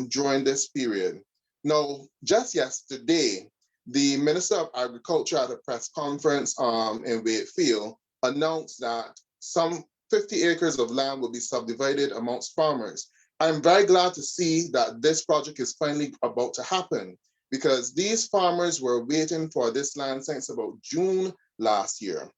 during this period. Now, just yesterday, the Minister of Agriculture at a press conference in Wakefield announced that some 50 acres of land will be subdivided amongst farmers. I'm very glad to see that this project is finally about to happen, because these farmers were waiting for this land since about June last year.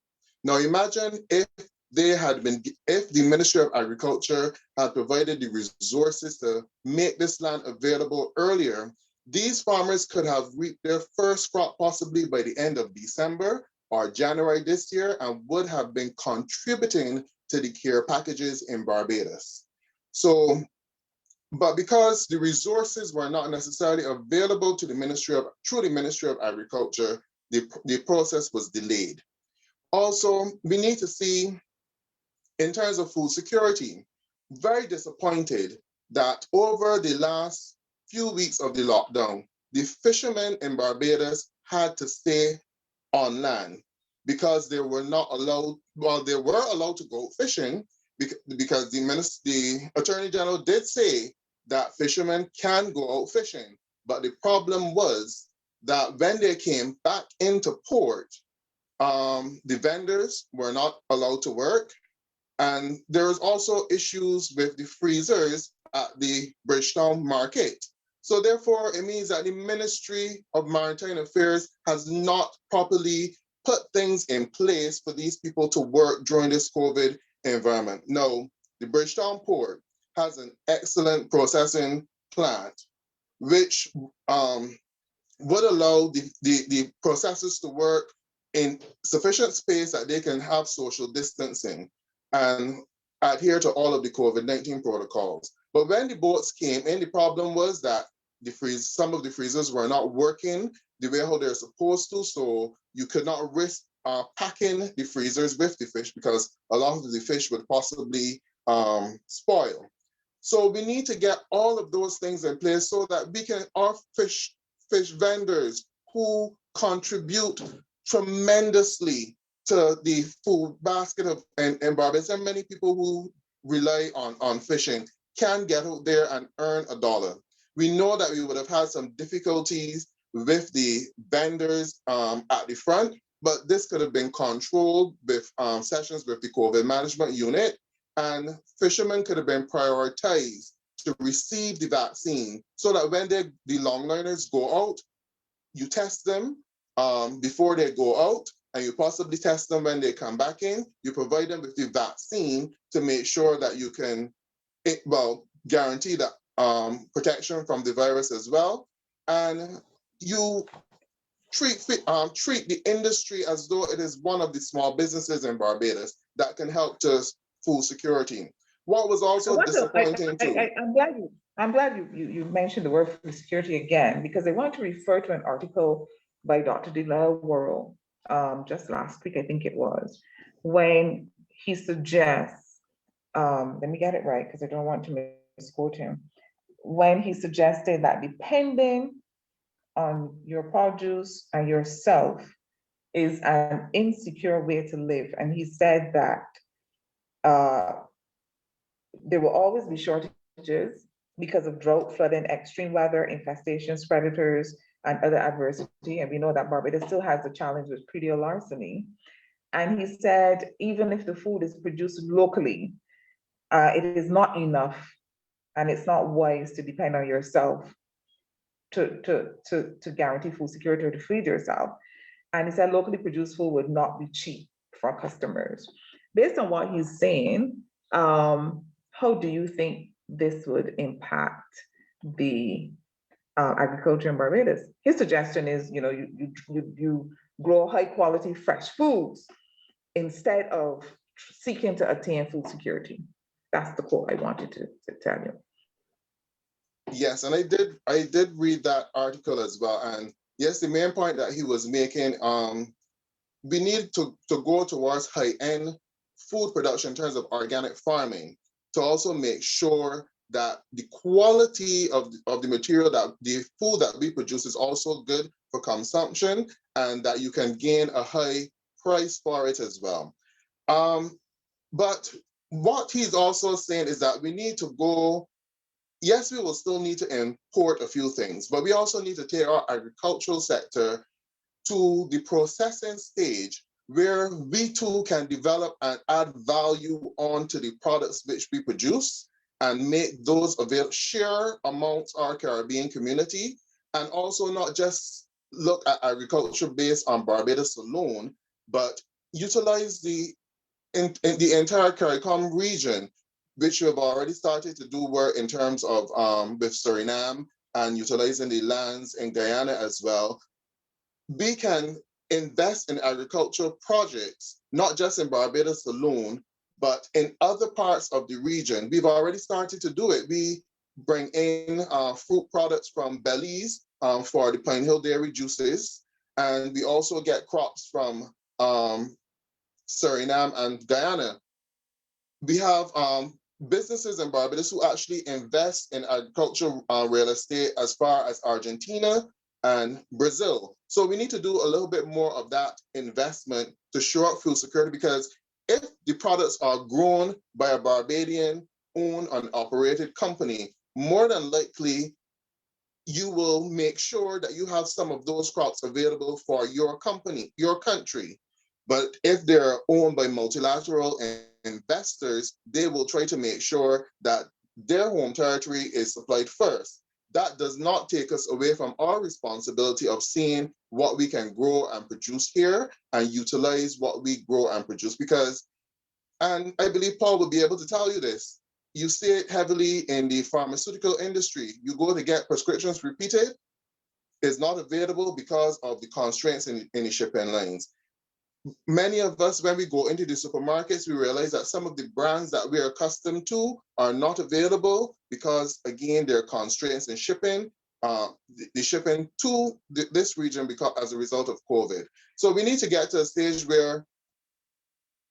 Now imagine if the Ministry of Agriculture had provided the resources to make this land available earlier, these farmers could have reaped their first crop possibly by the end of December or January this year, and would have been contributing to the care packages in Barbados. So, but because the resources were not necessarily available to the Ministry of Agriculture, the process was delayed. Also, we need to see, in terms of food security, very disappointed that over the last few weeks of the lockdown, the fishermen in Barbados had to stay on land because they were not allowed, well, they were allowed to go fishing because the Attorney General did say that fishermen can go out fishing. But the problem was that when they came back into port, the vendors were not allowed to work. And there was also issues with the freezers at the Bridgetown market. So therefore, it means that the Ministry of Maritime Affairs has not properly put things in place for these people to work during this COVID environment. No, the Bridgetown port has an excellent processing plant, which would allow the processors to work in sufficient space that they can have social distancing and adhere to all of the COVID-19 protocols. But when the boats came in, the problem was that some of the freezers were not working the way how they're supposed to, so you could not risk packing the freezers with the fish because a lot of the fish would possibly spoil. So we need to get all of those things in place so that we can, our fish vendors who contribute tremendously to the food basket of in Barbados, and many people who rely on fishing can get out there and earn $1. We know that we would have had some difficulties with the vendors at the front, but this could have been controlled with sessions with the COVID management unit, and fishermen could have been prioritized to receive the vaccine so that when the longliners go out, you test them before they go out, and you possibly test them when they come back in. You provide them with the vaccine to make sure that you can, guarantee that protection from the virus as well. And you treat the industry as though it is one of the small businesses in Barbados that can help to food security. What was also disappointing too. I'm glad you mentioned the word food security again, because I want to refer to an article by Dr. Worrell just last week, I think it was, when he suggests, let me get it right because I don't want to misquote him, when he suggested that depending on your produce and yourself is an insecure way to live. And he said that there will always be shortages because of drought, flooding, extreme weather, infestations, predators, and other adversity. And we know that Barbados still has the challenge with predial larceny. And he said, even if the food is produced locally, it is not enough, and it's not wise to depend on yourself to guarantee food security or to feed yourself. And he said locally produced food would not be cheap for customers. Based on what he's saying, how do you think this would impact the agriculture in Barbados? His suggestion is, you grow high quality fresh foods instead of seeking to attain food security. That's the quote I wanted to tell you. Yes, and I did read that article as well. And yes, the main point that he was making, we need to go towards high-end food production in terms of organic farming to also make sure that the quality of the material, that the food that we produce is also good for consumption, and that you can gain a high price for it as well. But what he's also saying is that we need to go, yes, we will still need to import a few things, but we also need to take our agricultural sector to the processing stage where we too can develop and add value onto the products which we produce and make those available, share amongst our Caribbean community, and also not just look at agriculture based on Barbados alone, but utilize the entire CARICOM region, which we have already started to do work in terms of with Suriname and utilizing the lands in Guyana as well. We can invest in agricultural projects, not just in Barbados alone, but in other parts of the region. We've already started to do it. We bring in fruit products from Belize for the Pine Hill Dairy juices, and we also get crops from Suriname and Guyana. We have businesses in Barbados who actually invest in agricultural real estate as far as Argentina and Brazil. So we need to do a little bit more of that investment to shore up food security, because if the products are grown by a Barbadian owned and operated company, more than likely you will make sure that you have some of those crops available for your company, your country. But if they're owned by multilateral investors, they will try to make sure that their home territory is supplied first. That does not take us away from our responsibility of seeing what we can grow and produce here and utilize what we grow and produce. Because, and I believe Paul will be able to tell you this, you see it heavily in the pharmaceutical industry. You go to get prescriptions repeated, it's not available because of the constraints in the shipping lines. Many of us, when we go into the supermarkets, we realize that some of the brands that we're accustomed to are not available because, again, there are constraints in shipping, the shipping to this region because as a result of COVID. So we need to get to a stage where,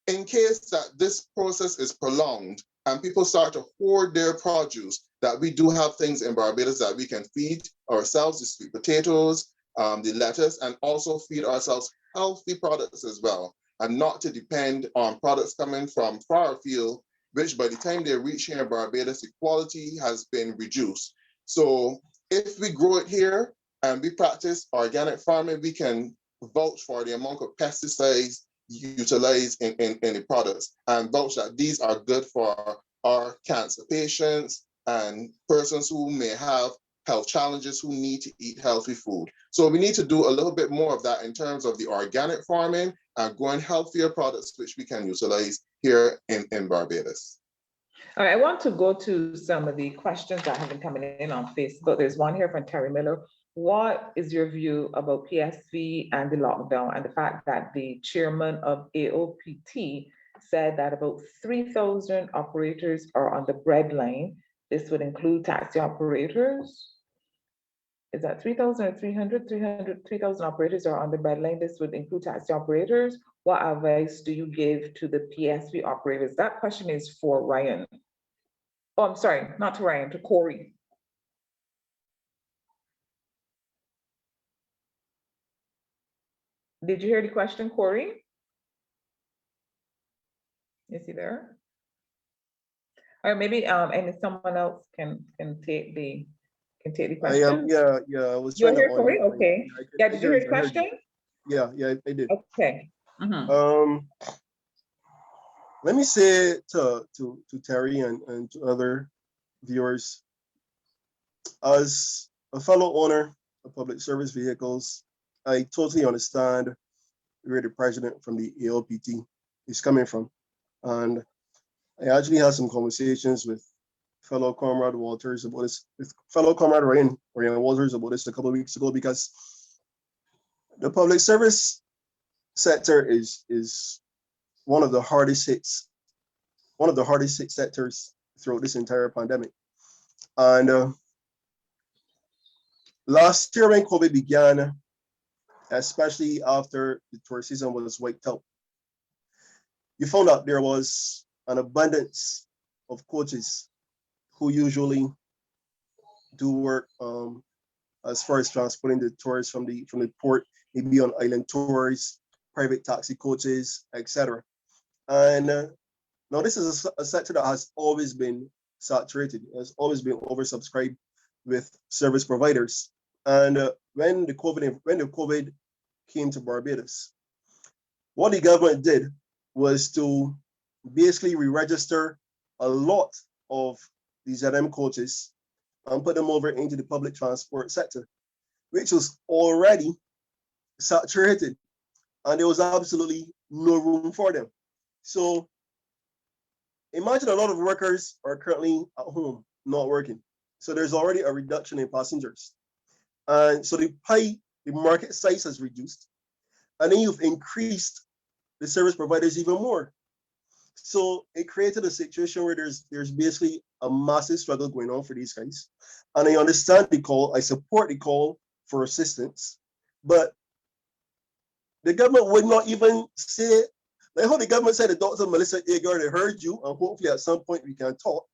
in case that this process is prolonged and people start to hoard their produce, that we do have things in Barbados that we can feed ourselves, the sweet potatoes, the lettuce, and also feed ourselves healthy products as well, and not to depend on products coming from far afield, which by the time they reach here in Barbados, the quality has been reduced. So if we grow it here and we practice organic farming, we can vouch for the amount of pesticides utilized in the products and vouch that these are good for our cancer patients and persons who may have health challenges who need to eat healthy food. So we need to do a little bit more of that in terms of the organic farming and growing healthier products, which we can utilize here in Barbados. All right, I want to go to some of the questions that have been coming in on Facebook. There's one here from Terry Miller. What is your view about PSV and the lockdown and the fact that the chairman of AOPT said that about 3,000 operators are on the breadline? This would include taxi operators. Is that 3,000 or 300? 3,000 operators are on the breadline. This would include taxi operators. What advice do you give to the PSV operators? That question is for Ryan. Oh, I'm sorry, not to Ryan, to Courie. Did you hear the question, Courie? Is he there? Or maybe and someone else can take the question. Yeah. I was trying You're to. here, Courie? Okay. Yeah, did you hear the question? Yeah, I did. Okay. Mm-hmm. Let me say to Terry and to other viewers, as a fellow owner of public service vehicles, I totally understand where the president from the AOPT is coming from. And I actually had some conversations with fellow comrade Walters about this, with fellow comrade Ryan Walters about this a couple of weeks ago, because the public service sector is one of the hardest hit sectors throughout this entire pandemic. And last year when COVID began, especially after the tourist season was wiped out, you found out there was an abundance of coaches who usually do work as far as transporting the tourists from the port, maybe on island tours, private taxi coaches, etc. And now this is a sector that has always been saturated, has always been oversubscribed with service providers. And when the COVID came to Barbados, what the government did was to basically re-register a lot of these ZM coaches and put them over into the public transport sector, which was already saturated, and there was absolutely no room for them. So imagine a lot of workers are currently at home, not working. So there's already a reduction in passengers. And so the market size has reduced, and then you've increased the service providers even more. So it created a situation where there's basically a massive struggle going on for these guys. And I understand the call, I support the call for assistance, but the government would not even say, like how the government said to Dr. Melissa Agar, they heard you, and hopefully at some point we can talk.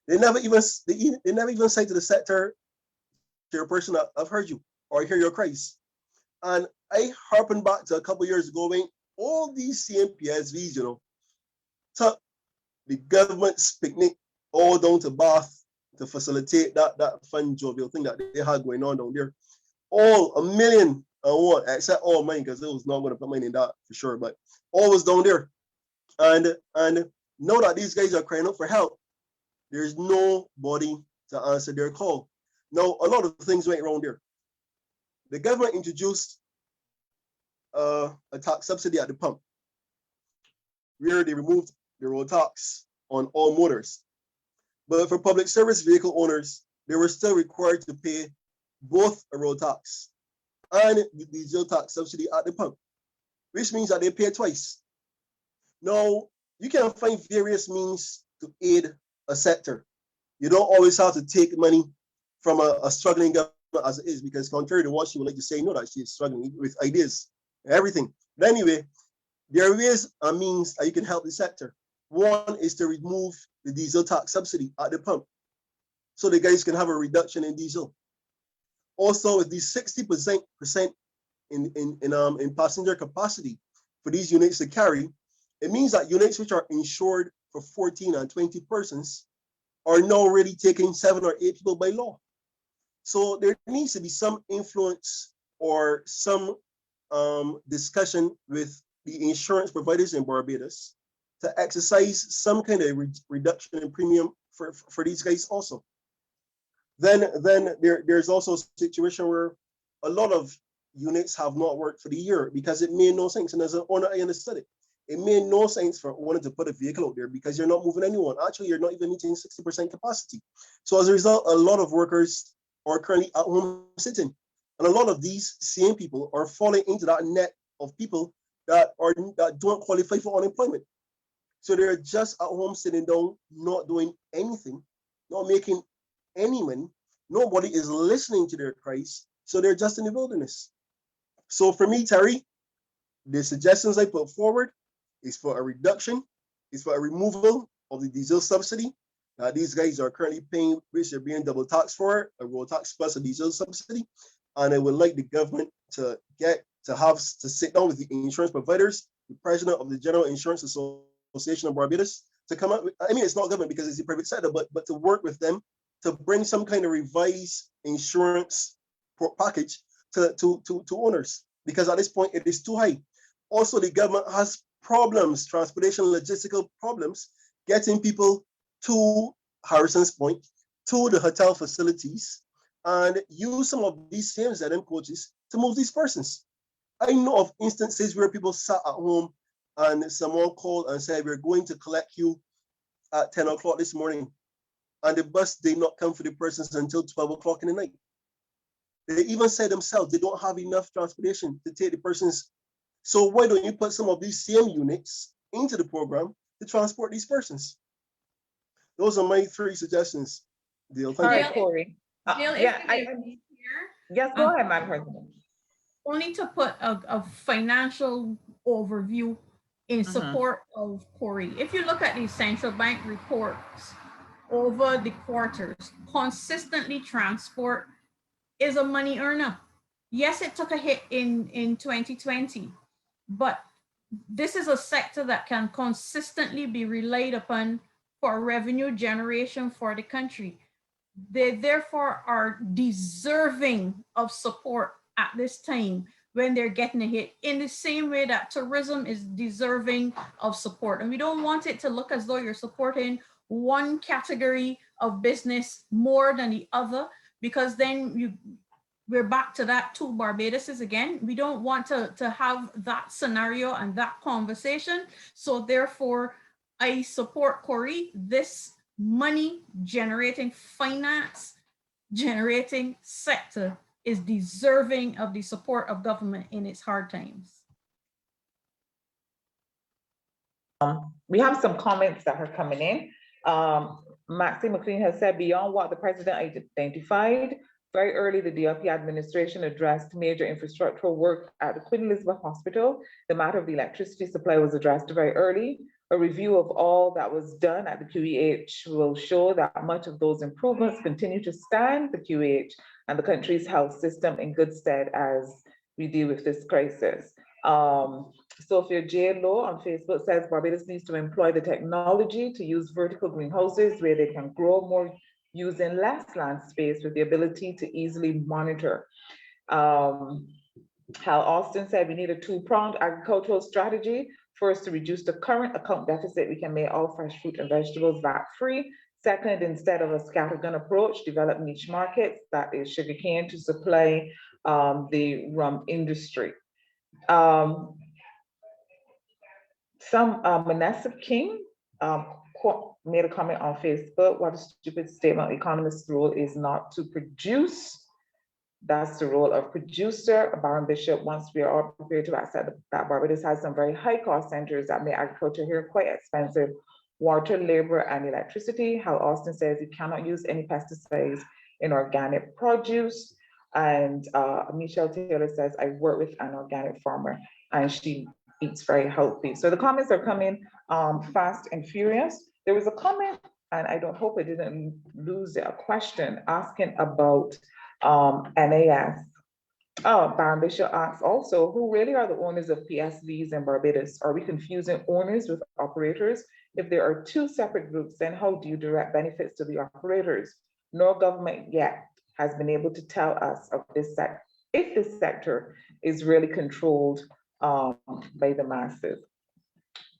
They never even say to the sector, chairperson, I've heard you, or I hear your cries. And I harken back to a couple of years ago when all these CMPSVs, took the government's picnic all down to Bath to facilitate that fun jovial thing that they had going on down there. All $1 million and one, except all mine, because it was not going to put money in that for sure, but all was down there. And now that these guys are crying out for help, there's nobody to answer their call. Now, a lot of things went wrong there. The government introduced a tax subsidy at the pump, where they removed the road tax on all motors. But for public service vehicle owners, they were still required to pay both a road tax and the diesel tax subsidy at the pump, which means that they pay twice. Now, you can find various means to aid a sector. You don't always have to take money from a struggling government as it is, because contrary to what she would like to say, no, that she is struggling with ideas, everything. But anyway, there are ways and means that you can help the sector. One is to remove the diesel tax subsidy at the pump, so the guys can have a reduction in diesel. Also, with the 60% in passenger capacity for these units to carry, it means that units which are insured for 14 and 20 persons are now really taking 7 or 8 people by law. So there needs to be some influence or some discussion with the insurance providers in Barbados to exercise some kind of reduction in premium for these guys also. Then there's also a situation where a lot of units have not worked for the year because it made no sense. And as an owner, I understood it. It made no sense for wanting to put a vehicle out there because you're not moving anyone. Actually, you're not even meeting 60% capacity. So as a result, a lot of workers are currently at home sitting. And a lot of these same people are falling into that net of people that don't qualify for unemployment. So they're just at home sitting down, not doing anything, not making any money. Nobody is listening to their cries. So they're just in the wilderness. So for me, Terry, the suggestions I put forward is for a reduction, is for a removal of the diesel subsidy that these guys are currently paying, which they're being double taxed for, a road tax plus a diesel subsidy. And I would like the government to sit down with the insurance providers, the president of the General Insurance Association of Barbados, to come up with, I mean, it's not government because it's the private sector, but to work with them to bring some kind of revised insurance package to owners, because at this point it is too high. Also, the government has problems, transportation logistical problems, getting people to Harrison's Point, to the hotel facilities, and use some of these same ZM coaches to move these persons. I know of instances where people sat at home and someone called and said, we're going to collect you at 10 o'clock this morning. And the bus did not come for the persons until 12 o'clock in the night. They even said themselves, they don't have enough transportation to take the persons. So why don't you put some of these same units into the program to transport these persons? Those are my 3 suggestions. Deal. All right, Courie. Jill, Yeah, yes, go ahead, Madam President. Only to put a financial overview in support of Courie. If you look at these central bank reports, over the quarters, consistently transport is a money earner. Yes, it took a hit in 2020, but this is a sector that can consistently be relied upon for revenue generation for the country. They therefore are deserving of support at this time when they're getting a hit, in the same way that tourism is deserving of support. And we don't want it to look as though you're supporting one category of business more than the other, because then we're back to that two Barbados again. We don't want to have that scenario and that conversation. So therefore, I support Courie. This money generating, finance generating sector is deserving of the support of government in its hard times. We have some comments that are coming in. Maxine McLean has said, beyond what the president identified, very early, the DLP administration addressed major infrastructural work at the Queen Elizabeth Hospital. The matter of the electricity supply was addressed very early. A review of all that was done at the QEH will show that much of those improvements continue to stand the QEH and the country's health system in good stead as we deal with this crisis. Sophia J. Lowe on Facebook says Barbados needs to employ the technology to use vertical greenhouses where they can grow more using less land space with the ability to easily monitor. Hal Austin said we need a two-pronged agricultural strategy. First, to reduce the current account deficit, we can make all fresh fruit and vegetables VAT-free. Second, instead of a scattergun approach, develop niche markets, that is sugarcane, to supply the rum industry. Manessa King made a comment on Facebook, what a stupid statement. Economist's role is not to produce. That's the role of producer. Baron Bishop, once we are all prepared to accept that Barbados has some very high cost centers that make agriculture here quite expensive, water, labor, and electricity. Hal Austin says you cannot use any pesticides in organic produce. And Michelle Taylor says, I work with an organic farmer and she eats very healthy. So the comments are coming fast and furious. There was a comment, and I don't hope I didn't lose a question asking about NAS. Baron Bishop asks also, who really are the owners of PSVs in Barbados? Are we confusing owners with operators? If there are two separate groups, then how do you direct benefits to the operators? No government yet has been able to tell us of this sector, if this sector is really controlled by the masses.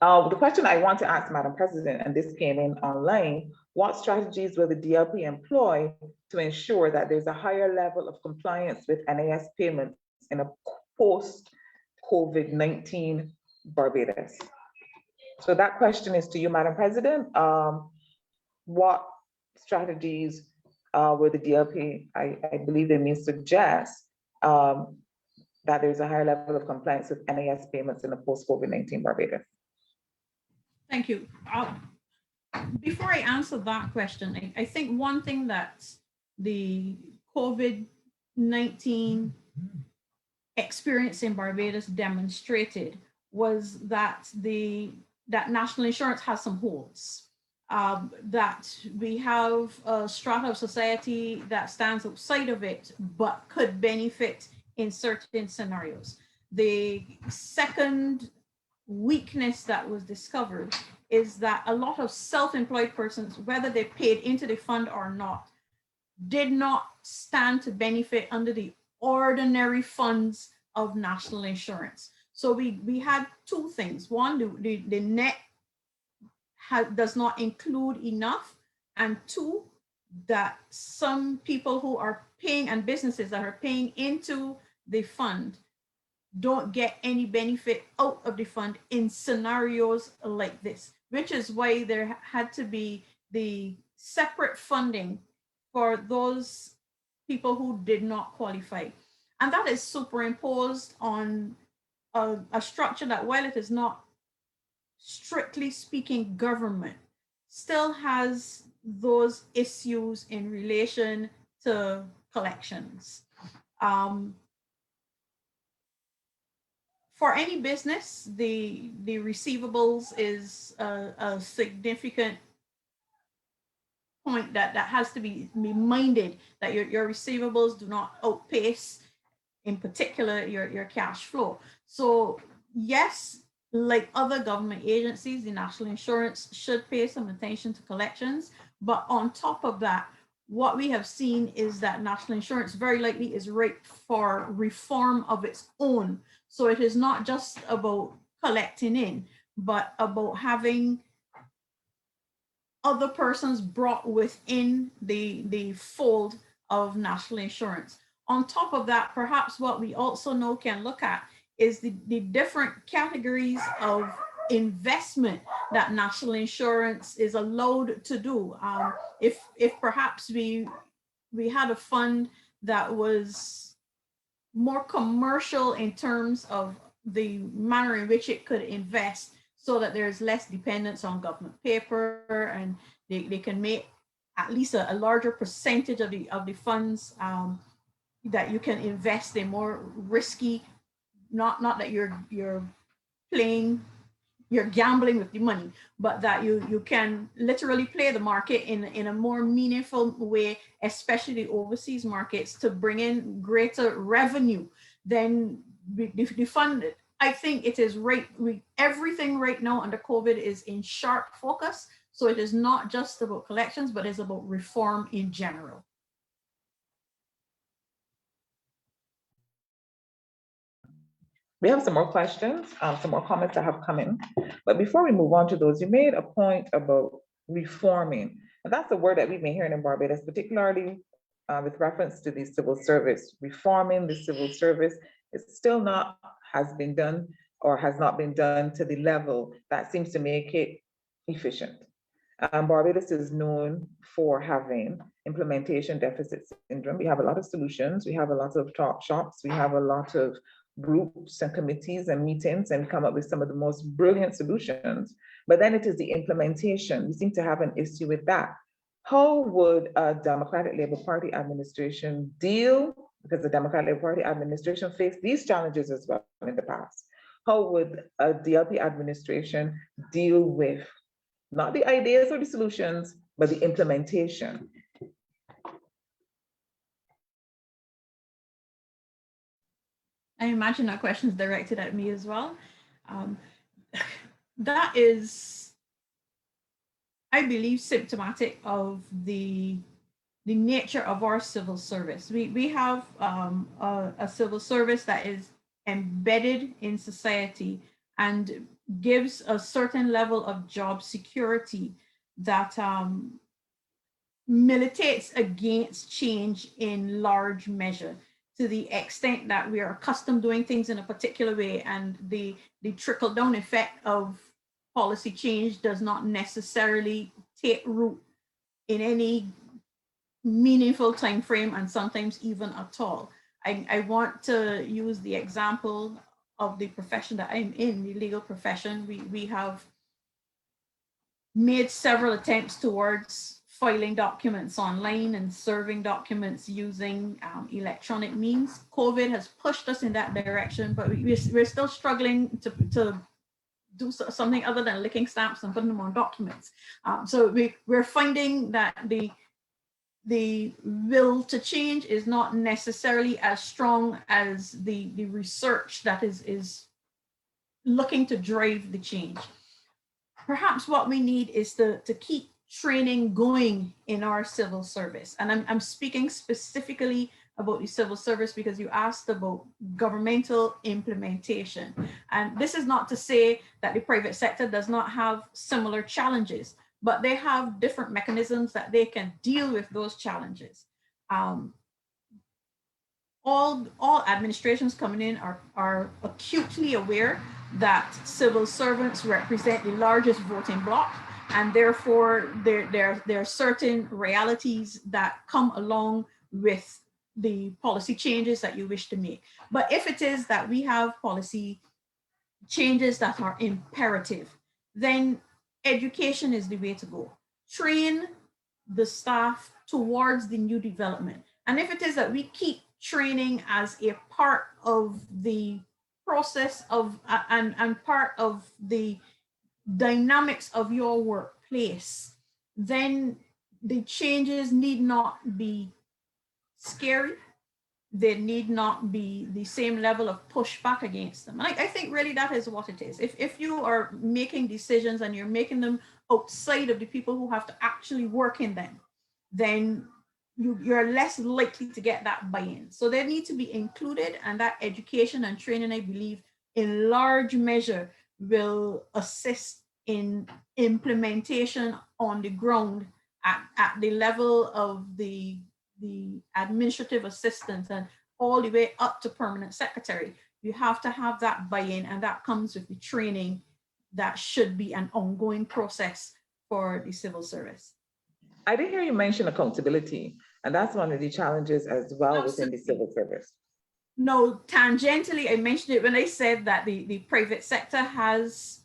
The question I want to ask Madam President, and this came in online, what strategies will the DLP employ to ensure that there's a higher level of compliance with NAS payments in a post-COVID-19 Barbados? So that question is to you, Madam President. What strategies will the DLP, I believe they may suggest that there's a higher level of compliance with NAS payments in a post-COVID-19 Barbados? Thank you. Before I answer that question, I think one thing that the COVID-19 experience in Barbados demonstrated was that that national insurance has some holes. That we have a strata of society that stands outside of it, but could benefit in certain scenarios. The second weakness that was discovered is that a lot of self-employed persons, whether they paid into the fund or not, did not stand to benefit under the ordinary funds of national insurance. So we had two things. One, the net does not include enough, and two, that some people who are paying and businesses that are paying into the fund don't get any benefit out of the fund in scenarios like this, which is why there had to be the separate funding for those people who did not qualify. And that is superimposed on a structure that, while it is not strictly speaking government, still has those issues in relation to collections. For any business, the receivables is a significant point that has to be minded, that your receivables do not outpace, in particular, your cash flow. So yes, like other government agencies, the National Insurance should pay some attention to collections. But on top of that, what we have seen is that National Insurance very likely is ripe for reform of its own. So it is not just about collecting in, but about having other persons brought within the fold of National Insurance. On top of that, perhaps what we also know can look at is the different categories of investment that National Insurance is allowed to do. If perhaps we had a fund that was more commercial in terms of the manner in which it could invest, so that there's less dependence on government paper, and they can make at least a larger percentage of the funds that you can invest in more risky, not that you're playing, you're gambling with the money, but that you can literally play the market in a more meaningful way, especially the overseas markets, to bring in greater revenue. Then the fund, I think it is right. Everything right now under COVID is in sharp focus. So it is not just about collections, but it's about reform in general. We have some more questions, some more comments that have come in. But before we move on to those, you made a point about reforming. And that's a word that we've been hearing in Barbados, particularly with reference to the civil service. Reforming the civil service is still not has been done or has not been done to the level that seems to make it efficient. Barbados is known for having implementation deficit syndrome. We have a lot of solutions. We have a lot of talk shops. We have a lot of groups and committees and meetings, and come up with some of the most brilliant solutions. But then it is the implementation. We seem to have an issue with that. How would a Democratic Labour Party administration deal, because the Democratic Labour Party administration faced these challenges as well in the past. How would a DLP administration deal with not the ideas or the solutions, but the implementation? I imagine that question is directed at me as well. That is, I believe, symptomatic of the nature of our civil service. We have a civil service that is embedded in society and gives a certain level of job security that militates against change in large measure, to the extent that we are accustomed doing things in a particular way, and the trickle-down effect of policy change does not necessarily take root in any meaningful time frame, and sometimes even at all. I want to use the example of the profession that I'm in, the legal profession. We have made several attempts towards filing documents online and serving documents using electronic means. COVID has pushed us in that direction, but we're still struggling to do something other than licking stamps and putting them on documents. So we're finding that the will to change is not necessarily as strong as the research that is looking to drive the change. Perhaps what we need is to keep training going in our civil service. And I'm speaking specifically about the civil service because you asked about governmental implementation. And this is not to say that the private sector does not have similar challenges, but they have different mechanisms that they can deal with those challenges. All administrations coming in are acutely aware that civil servants represent the largest voting bloc, and therefore there are certain realities that come along with the policy changes that you wish to make. But if it is that we have policy changes that are imperative, then education is the way to go. Train the staff towards the new development. And if it is that we keep training as a part of the process of and part of the dynamics of your workplace, then the changes need not be scary. There need not be the same level of pushback against them. I think really that is what it is. If you are making decisions and you're making them outside of the people who have to actually work in them, then you're less likely to get that buy-in. So they need to be included, and that education and training, I believe, in large measure will assist in implementation on the ground at the level of the administrative assistants and all the way up to permanent secretary. You have to have that buy-in, and that comes with the training that should be an ongoing process for the civil service. I didn't hear you mention accountability, and that's one of the challenges as well within the civil service. No, tangentially, I mentioned it when I said that the private sector has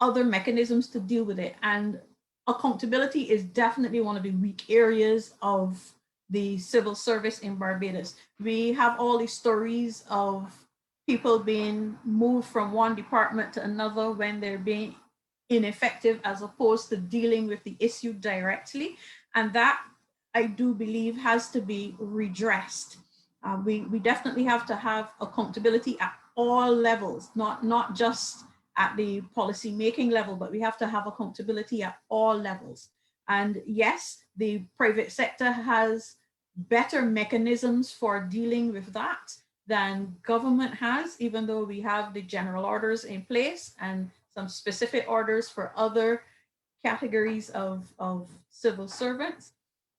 other mechanisms to deal with it, and accountability is definitely one of the weak areas of the civil service in Barbados. We have all these stories of people being moved from one department to another when they're being ineffective, as opposed to dealing with the issue directly. And that, I do believe, has to be redressed. We definitely have to have accountability at all levels, not just at the policy making level, but we have to have accountability at all levels. And yes, the private sector has better mechanisms for dealing with that than government has, even though we have the general orders in place and some specific orders for other categories of civil servants.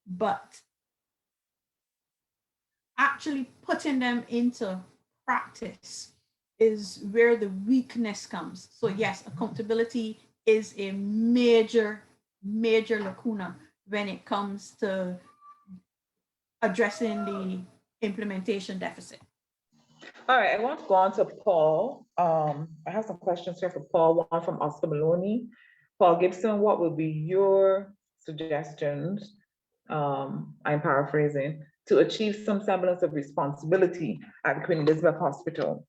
But actually putting them into practice is where the weakness comes. So yes, accountability is a major lacuna when it comes to addressing the implementation deficit. All right, I want to go on to Paul. I have some questions here for Paul, one from Oscar Maloney. Paul Gibson, what would be your suggestions, I'm paraphrasing, to achieve some semblance of responsibility at the Queen Elizabeth Hospital?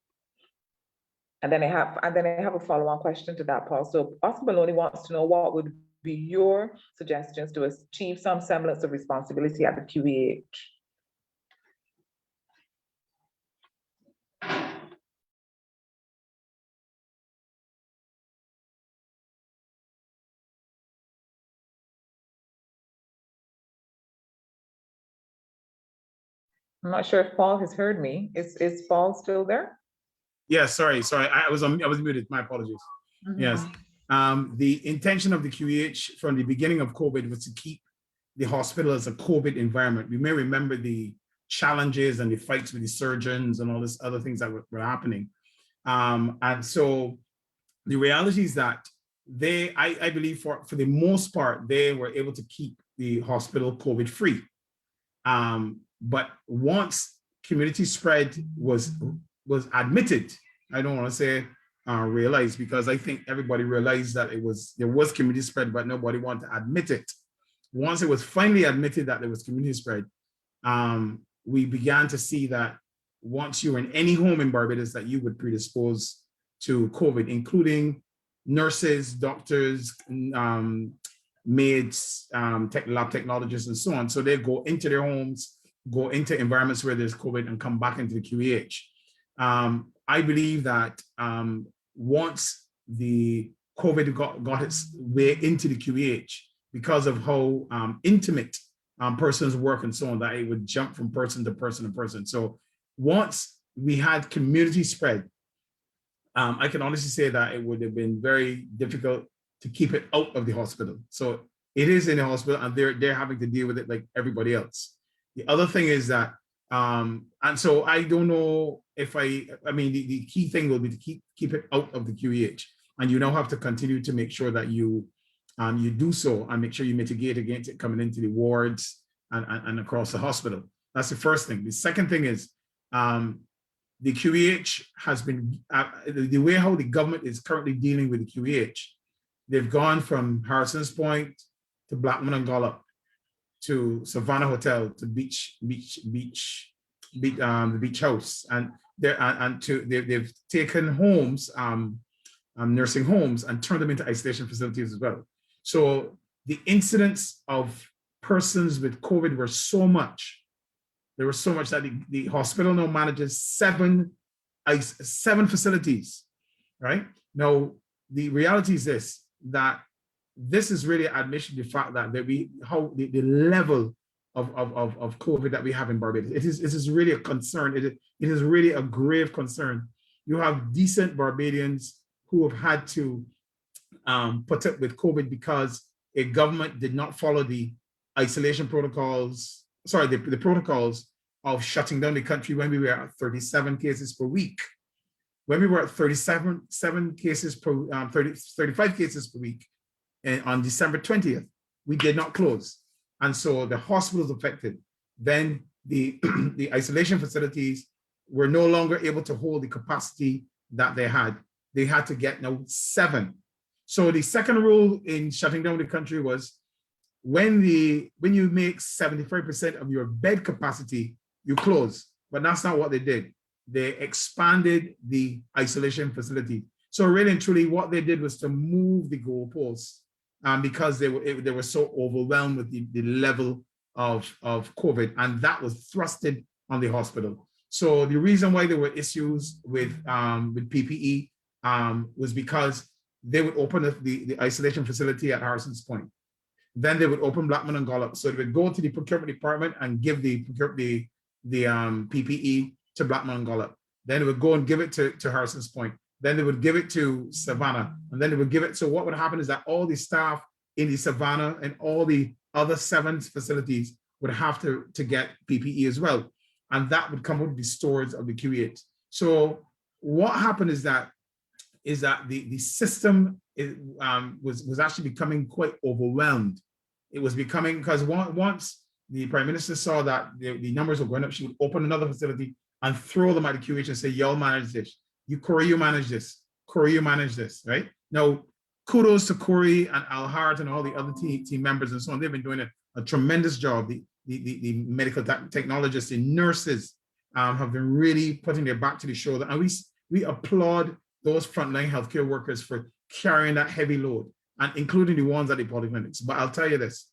And then I have a follow-on question to that, Paul. So Oscar Maloney wants to know what would be your suggestions to achieve some semblance of responsibility at the QEH? I'm not sure if Paul has heard me. Is Paul still there? Yeah, sorry. I was muted. My apologies. Mm-hmm. Yes. The intention of the QEH from the beginning of COVID was to keep the hospital as a COVID environment. We may remember the challenges and the fights with the surgeons and all this other things that were happening. And so the reality is that I believe for the most part, they were able to keep the hospital COVID free. But once community spread was admitted, I don't want to say realized, because I think everybody realized that there was community spread, but nobody wanted to admit it. Once it was finally admitted that there was community spread, we began to see that once you were in any home in Barbados, that you would predispose to COVID, including nurses, doctors, maids, lab technologists, and so on. So they go into their homes, go into environments where there's COVID, and come back into the QEH. I believe that once the COVID got its way into the QEH, because of how intimate persons work and so on, that it would jump from person to person to person. So once we had community spread, I can honestly say that it would have been very difficult to keep it out of the hospital. So it is in the hospital, and they're having to deal with it like everybody else. The other thing is that, and so I don't know if I mean, the key thing will be to keep it out of the QEH, and you now have to continue to make sure that you do so, and make sure you mitigate against it coming into the wards and across the hospital. That's the first thing. The second thing is, the QEH has been, the way how the government is currently dealing with the QEH, they've gone from Harrison's Point to Blackman and Gollop to Savannah Hotel to the beach house, and they've taken homes, nursing homes, and turned them into isolation facilities as well. So the incidence of persons with COVID were so much. There was so much that the hospital now manages seven facilities, right? Now, the reality is this, that this is really admission to the fact that the level of COVID that we have in Barbados. It is really a concern. It is really a grave concern. You have decent Barbadians who have had to put up with COVID because a government did not follow the isolation protocols, the protocols of shutting down the country when we were at 37 cases per week. When we were at 35 cases per week, and on December 20th, we did not close. And so the hospitals affected. Then the isolation facilities were no longer able to hold the capacity that they had. They had to get now 7. So the second rule in shutting down the country was when you make 75% of your bed capacity, you close. But that's not what they did. They expanded the isolation facility. So really and truly, what they did was to move the goalposts because they were so overwhelmed with the level of COVID, and that was thrusted on the hospital. So the reason why there were issues with PPE was because they would open the isolation facility at Harrison's Point. Then they would open Blackman and Gollop. So they would go to the procurement department and give the PPE to Blackman and Gollop. Then they would go and give it to Harrison's Point. Then they would give it to Savannah, and then they would give it. So what would happen is that all the staff in the Savannah and all the other 7 facilities would have to get PPE as well. And that would come out of the stores of the QEH. So what happened is that the system was actually becoming quite overwhelmed. It was becoming, because once the Prime Minister saw that the numbers were going up, she would open another facility and throw them at the QEH and say, y'all manage this. Courie, you manage this. Courie, you manage this, right? Now, kudos to Courie and Al Hart and all the other team members and so on. They've been doing a tremendous job. The medical technologists, the nurses have been really putting their back to the shoulder. And we applaud those frontline healthcare workers for carrying that heavy load, and including the ones at the polyclinics. But I'll tell you this,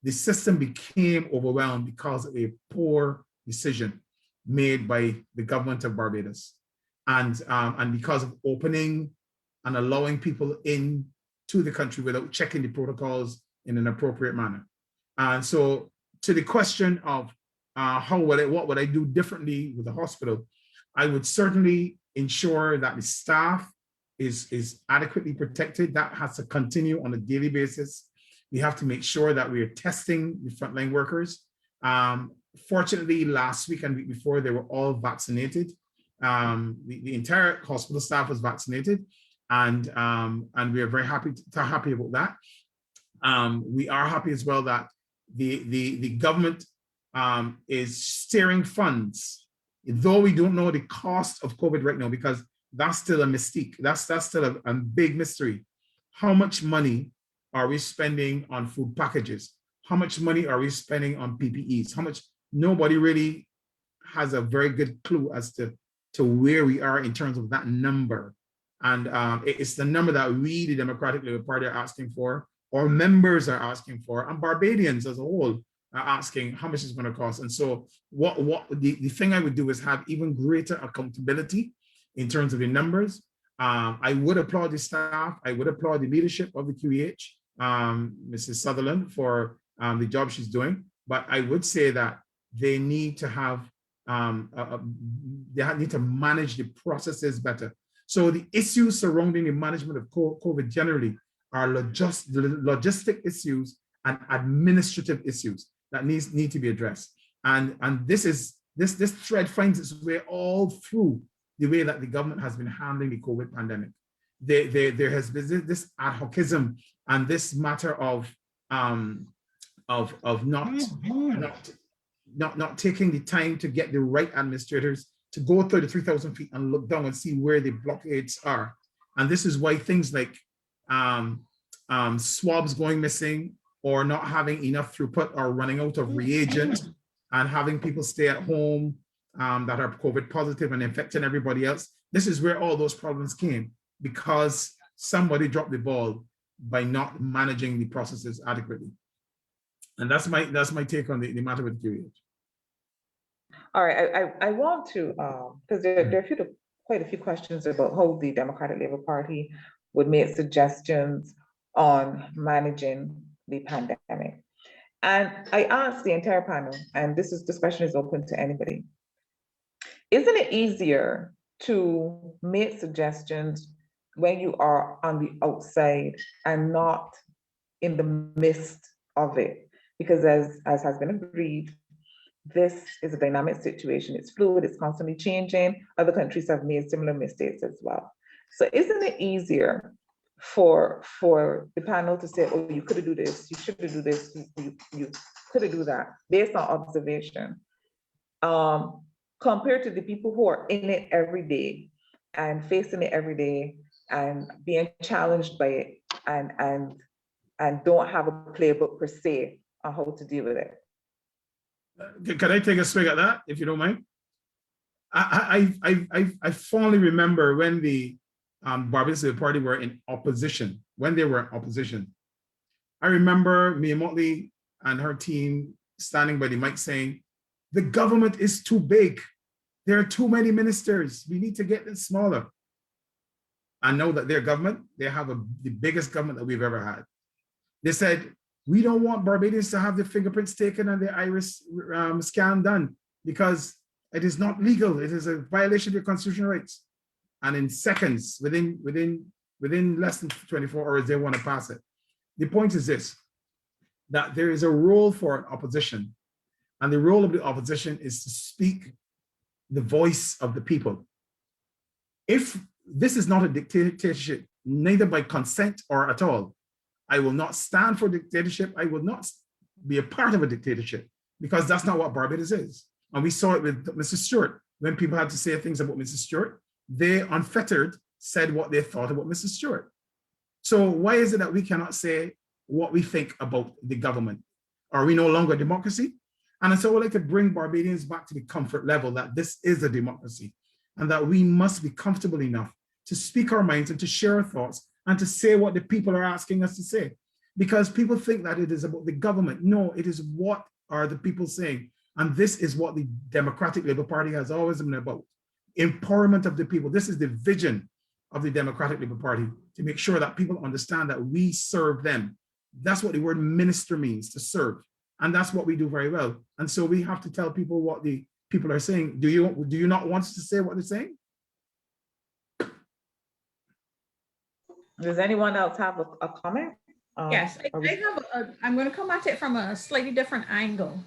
the system became overwhelmed because of a poor decision made by the government of Barbados. And because of opening and allowing people in to the country without checking the protocols in an appropriate manner. And so to the question of what would I do differently with the hospital, I would certainly ensure that the staff is adequately protected. That has to continue on a daily basis. We have to make sure that we are testing the frontline workers. Fortunately, last week and week before, they were all vaccinated. The entire hospital staff was vaccinated, and we are very happy about that. We are happy as well that the government is steering funds, though we don't know the cost of COVID right now, because that's still a mystique. That's still a big mystery. How much money are we spending on food packages? How much money are we spending on PPEs? How much? Nobody really has a very good clue as to where we are in terms of that number. And it's the number that we, the Democratic Labour Party, are asking for, or members are asking for, and Barbadians as a whole are asking how much it's going to cost. And so what the thing I would do is have even greater accountability in terms of the numbers. I would applaud the staff. I would applaud the leadership of the QEH, Mrs. Sutherland, for the job she's doing. But I would say that they need to have they need to manage the processes better. So the issues surrounding the management of COVID generally are logistic issues and administrative issues that need to be addressed. And this thread finds its way all through the way that the government has been handling the COVID pandemic. There has been this ad hocism and this matter of not taking the time to get the right administrators to go 33,000 feet and look down and see where the blockades are. And this is why things like swabs going missing, or not having enough throughput, or running out of reagent, and having people stay at home that are COVID positive and infecting everybody else. This is where all those problems came, because somebody dropped the ball by not managing the processes adequately. And that's my take on the matter with QEH. All right, I want to, because there are quite a few questions about how the Democratic Labour Party would make suggestions on managing the pandemic. And I asked the entire panel, and this question is open to anybody. Isn't it easier to make suggestions when you are on the outside and not in the midst of it? Because as has been agreed, this is a dynamic situation. It's fluid, it's constantly changing. Other countries have made similar mistakes as well. So isn't it easier for the panel to say, oh, you could do this, you should do this, you could do that, based on observation, compared to the people who are in it every day and facing it every day and being challenged by it and don't have a playbook per se on how to deal with it? Can I take a swing at that, if you don't mind? I fondly remember when the Barbados Labour Party were in opposition, when they were in opposition. I remember Mia Motley and her team standing by the mic saying, the government is too big. There are too many ministers. We need to get it smaller. I know that their government, they have the biggest government that we've ever had. They said, we don't want Barbadians to have their fingerprints taken and their iris scan done because it is not legal. It is a violation of your constitutional rights. And in seconds, within less than 24 hours, they want to pass it. The point is this, that there is a role for an opposition. And the role of the opposition is to speak the voice of the people. If this is not a dictatorship, neither by consent or at all, I will not stand for dictatorship. I will not be a part of a dictatorship because that's not what Barbados is. And we saw it with Mr. Stewart. When people had to say things about Mr. Stewart, they unfettered said what they thought about Mr. Stewart. So why is it that we cannot say what we think about the government? Are we no longer a democracy? And so I would like to bring Barbadians back to the comfort level that this is a democracy and that we must be comfortable enough to speak our minds and to share our thoughts and to say what the people are asking us to say. Because people think that it is about the government. No, it is what are the people saying. And this is what the Democratic Labour Party has always been about. Empowerment of the people. This is the vision of the Democratic Labour Party, to make sure that people understand that we serve them. That's what the word minister means, to serve. And that's what we do very well. And so we have to tell people what the people are saying. Do you not want us to say what they're saying? Does anyone else have a comment? Yes, I'm going to come at it from a slightly different angle.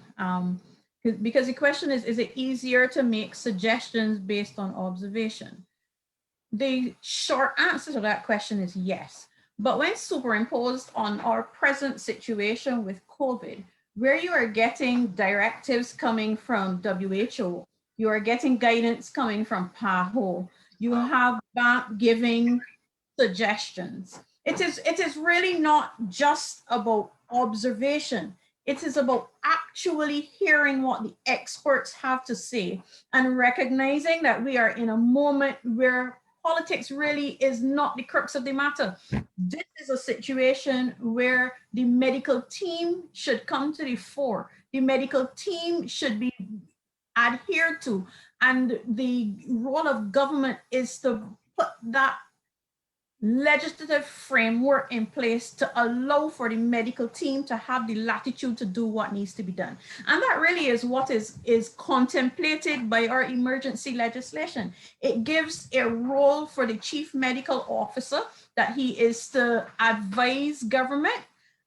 Because the question is it easier to make suggestions based on observation? The short answer to that question is yes. But when superimposed on our present situation with COVID, where you are getting directives coming from WHO, you are getting guidance coming from PAHO, you have BAP giving suggestions. It is really not just about observation. It is about actually hearing what the experts have to say and recognizing that we are in a moment where politics really is not the crux of the matter. This is a situation where the medical team should come to the fore. The medical team should be adhered to, and the role of government is to put that legislative framework in place to allow for the medical team to have the latitude to do what needs to be done. And that really is what is contemplated by our emergency legislation. It gives a role for the chief medical officer that he is to advise government.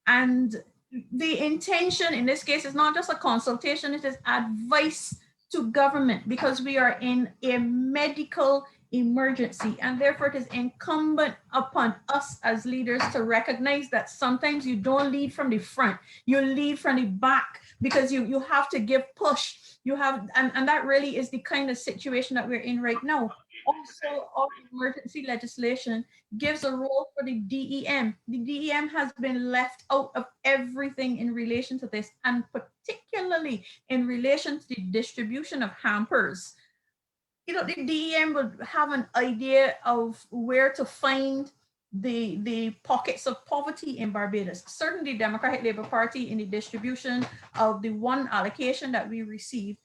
And the intention in this case is not just a consultation, it is advice to government, because we are in a medical emergency, and therefore it is incumbent upon us as leaders to recognize that sometimes you don't lead from the front, you lead from the back, because you have to give push. You have, and that really is the kind of situation that we're in right now. Also, our emergency legislation gives a role for the DEM. The DEM has been left out of everything in relation to this, and particularly in relation to the distribution of hampers. You know, the DEM would have an idea of where to find the pockets of poverty in Barbados. Certainly, the Democratic Labour Party, in the distribution of the one allocation that we received,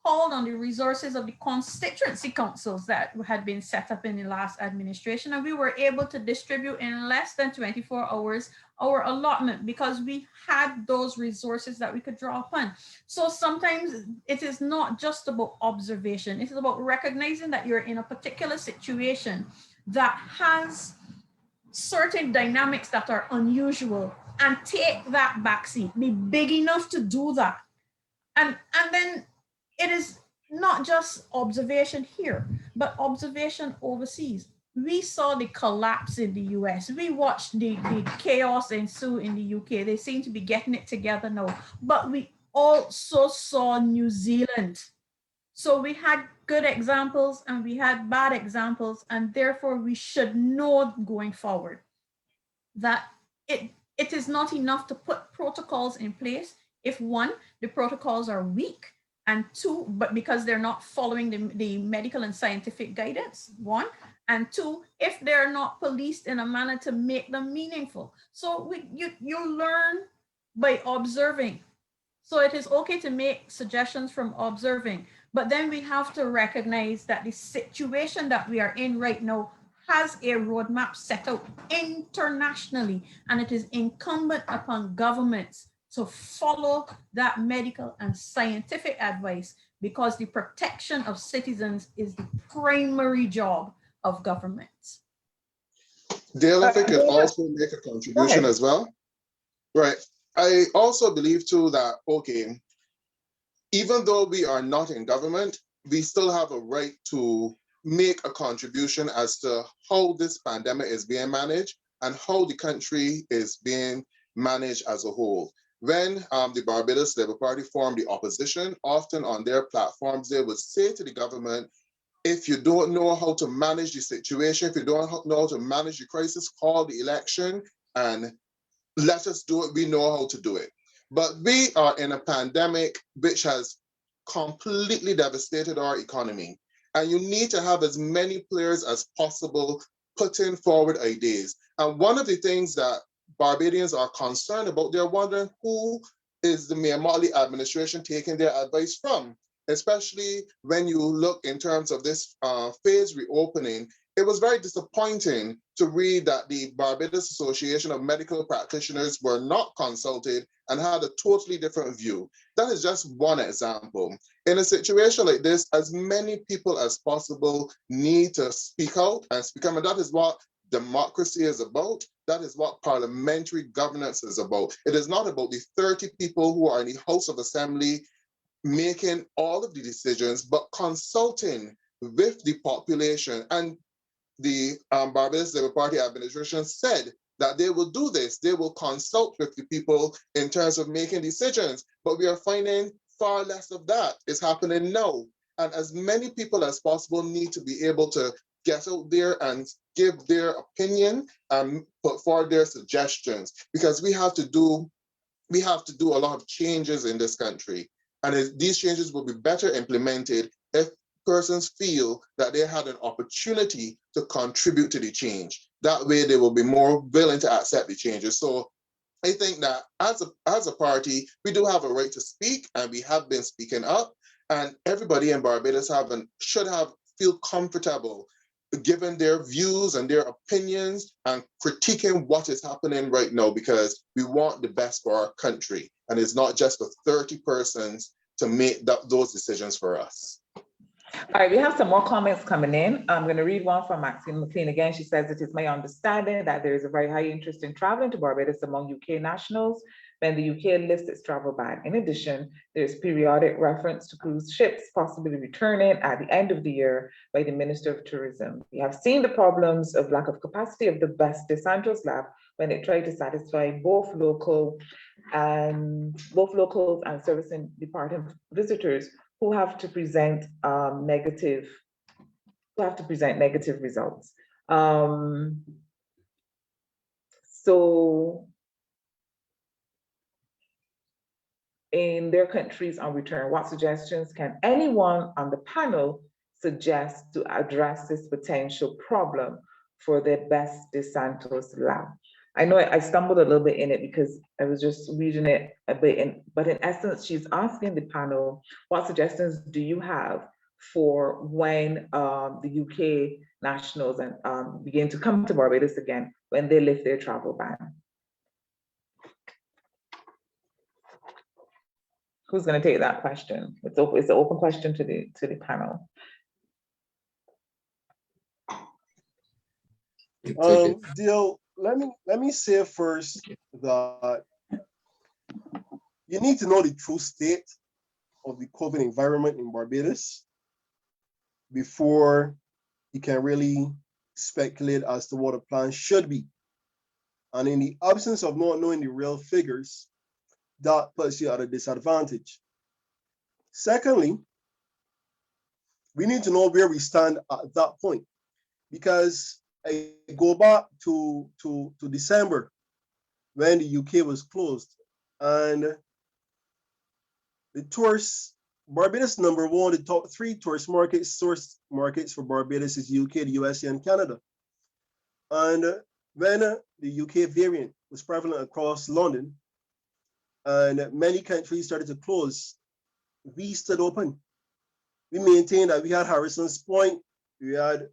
called on the resources of the constituency councils that had been set up in the last administration, and we were able to distribute in less than 24 hours our allotment because we had those resources that we could draw upon. So sometimes it is not just about observation, it is about recognizing that you're in a particular situation that has certain dynamics that are unusual, and take that backseat, be big enough to do that. And then it is not just observation here, but observation overseas. We saw the collapse in the US. We watched the chaos ensue in the UK. They seem to be getting it together now. But we also saw New Zealand. So we had good examples and we had bad examples, and therefore we should know going forward that it is not enough to put protocols in place if one, the protocols are weak, and two, but because they're not following the medical and scientific guidance, one, and two, if they're not policed in a manner to make them meaningful. So you learn by observing. So it is okay to make suggestions from observing, but then we have to recognize that the situation that we are in right now has a roadmap set out internationally, and it is incumbent upon governments to follow that medical and scientific advice, because the protection of citizens is the primary job of governments. Dale, if I could also make a contribution as well. Right. I also believe too that, okay, even though we are not in government, we still have a right to make a contribution as to how this pandemic is being managed and how the country is being managed as a whole. When the Barbados Labour Party formed the opposition, often on their platforms, they would say to the government, if you don't know how to manage the situation, if you don't know how to manage the crisis, call the election and let us do it. We know how to do it. But we are in a pandemic which has completely devastated our economy. And you need to have as many players as possible putting forward ideas. And one of the things that Barbadians are concerned about, they're wondering who is the Mayor Motley administration taking their advice from, especially when you look in terms of this phase reopening. It was very disappointing to read that the Barbados Association of Medical Practitioners were not consulted and had a totally different view. That is just one example. In a situation like this, as many people as possible need to speak out and speak up, and that is what democracy is about. That is what parliamentary governance is about. It is not about the 30 people who are in the House of Assembly making all of the decisions, but consulting with the population. And the Barbados Labour Party administration said that they will do this. They will consult with the people in terms of making decisions, but we are finding far less of that is happening now. And as many people as possible need to be able to get out there and give their opinion and put forward their suggestions, because we have to do a lot of changes in this country. And these changes will be better implemented if persons feel that they had an opportunity to contribute to the change. That way they will be more willing to accept the changes. So I think that as a party, we do have a right to speak, and we have been speaking up, and everybody in Barbados should feel comfortable giving their views and their opinions and critiquing what is happening right now, because we want the best for our country. And it's not just for 30 persons to make those decisions for us. All right, we have some more comments coming in. I'm going to read one from Maxine McLean again. She says, it is my understanding that there is a very high interest in traveling to Barbados among UK nationals when the UK lifts its travel ban. In addition, there's periodic reference to cruise ships possibly returning at the end of the year by the Minister of Tourism. We have seen the problems of lack of capacity of the Best de Santos lab when it tried to satisfy both locals and servicing departing visitors who have to present negative results. So in their countries on return, what suggestions can anyone on the panel suggest to address this potential problem for the Best de Santos Lab. I know I stumbled a little bit in it because I was just reading it a bit, but in essence, she's asking the panel, what suggestions do you have for when the UK nationals and begin to come to Barbados again when they lift their travel ban? Who's going to take that question? It's an open question to the panel. Dil, let me say first that you need to know the true state of the COVID environment in Barbados before you can really speculate as to what a plan should be. And in the absence of not knowing the real figures, that puts you at a disadvantage. Secondly, we need to know where we stand at that point, because I go back to December when the UK was closed, and the tourist, Barbados number one, the top 3 tourist markets, source markets for Barbados is UK, the USA, and Canada. And when the UK variant was prevalent across London and many countries started to close, we stood open. We maintained that we had Harrison's Point, we had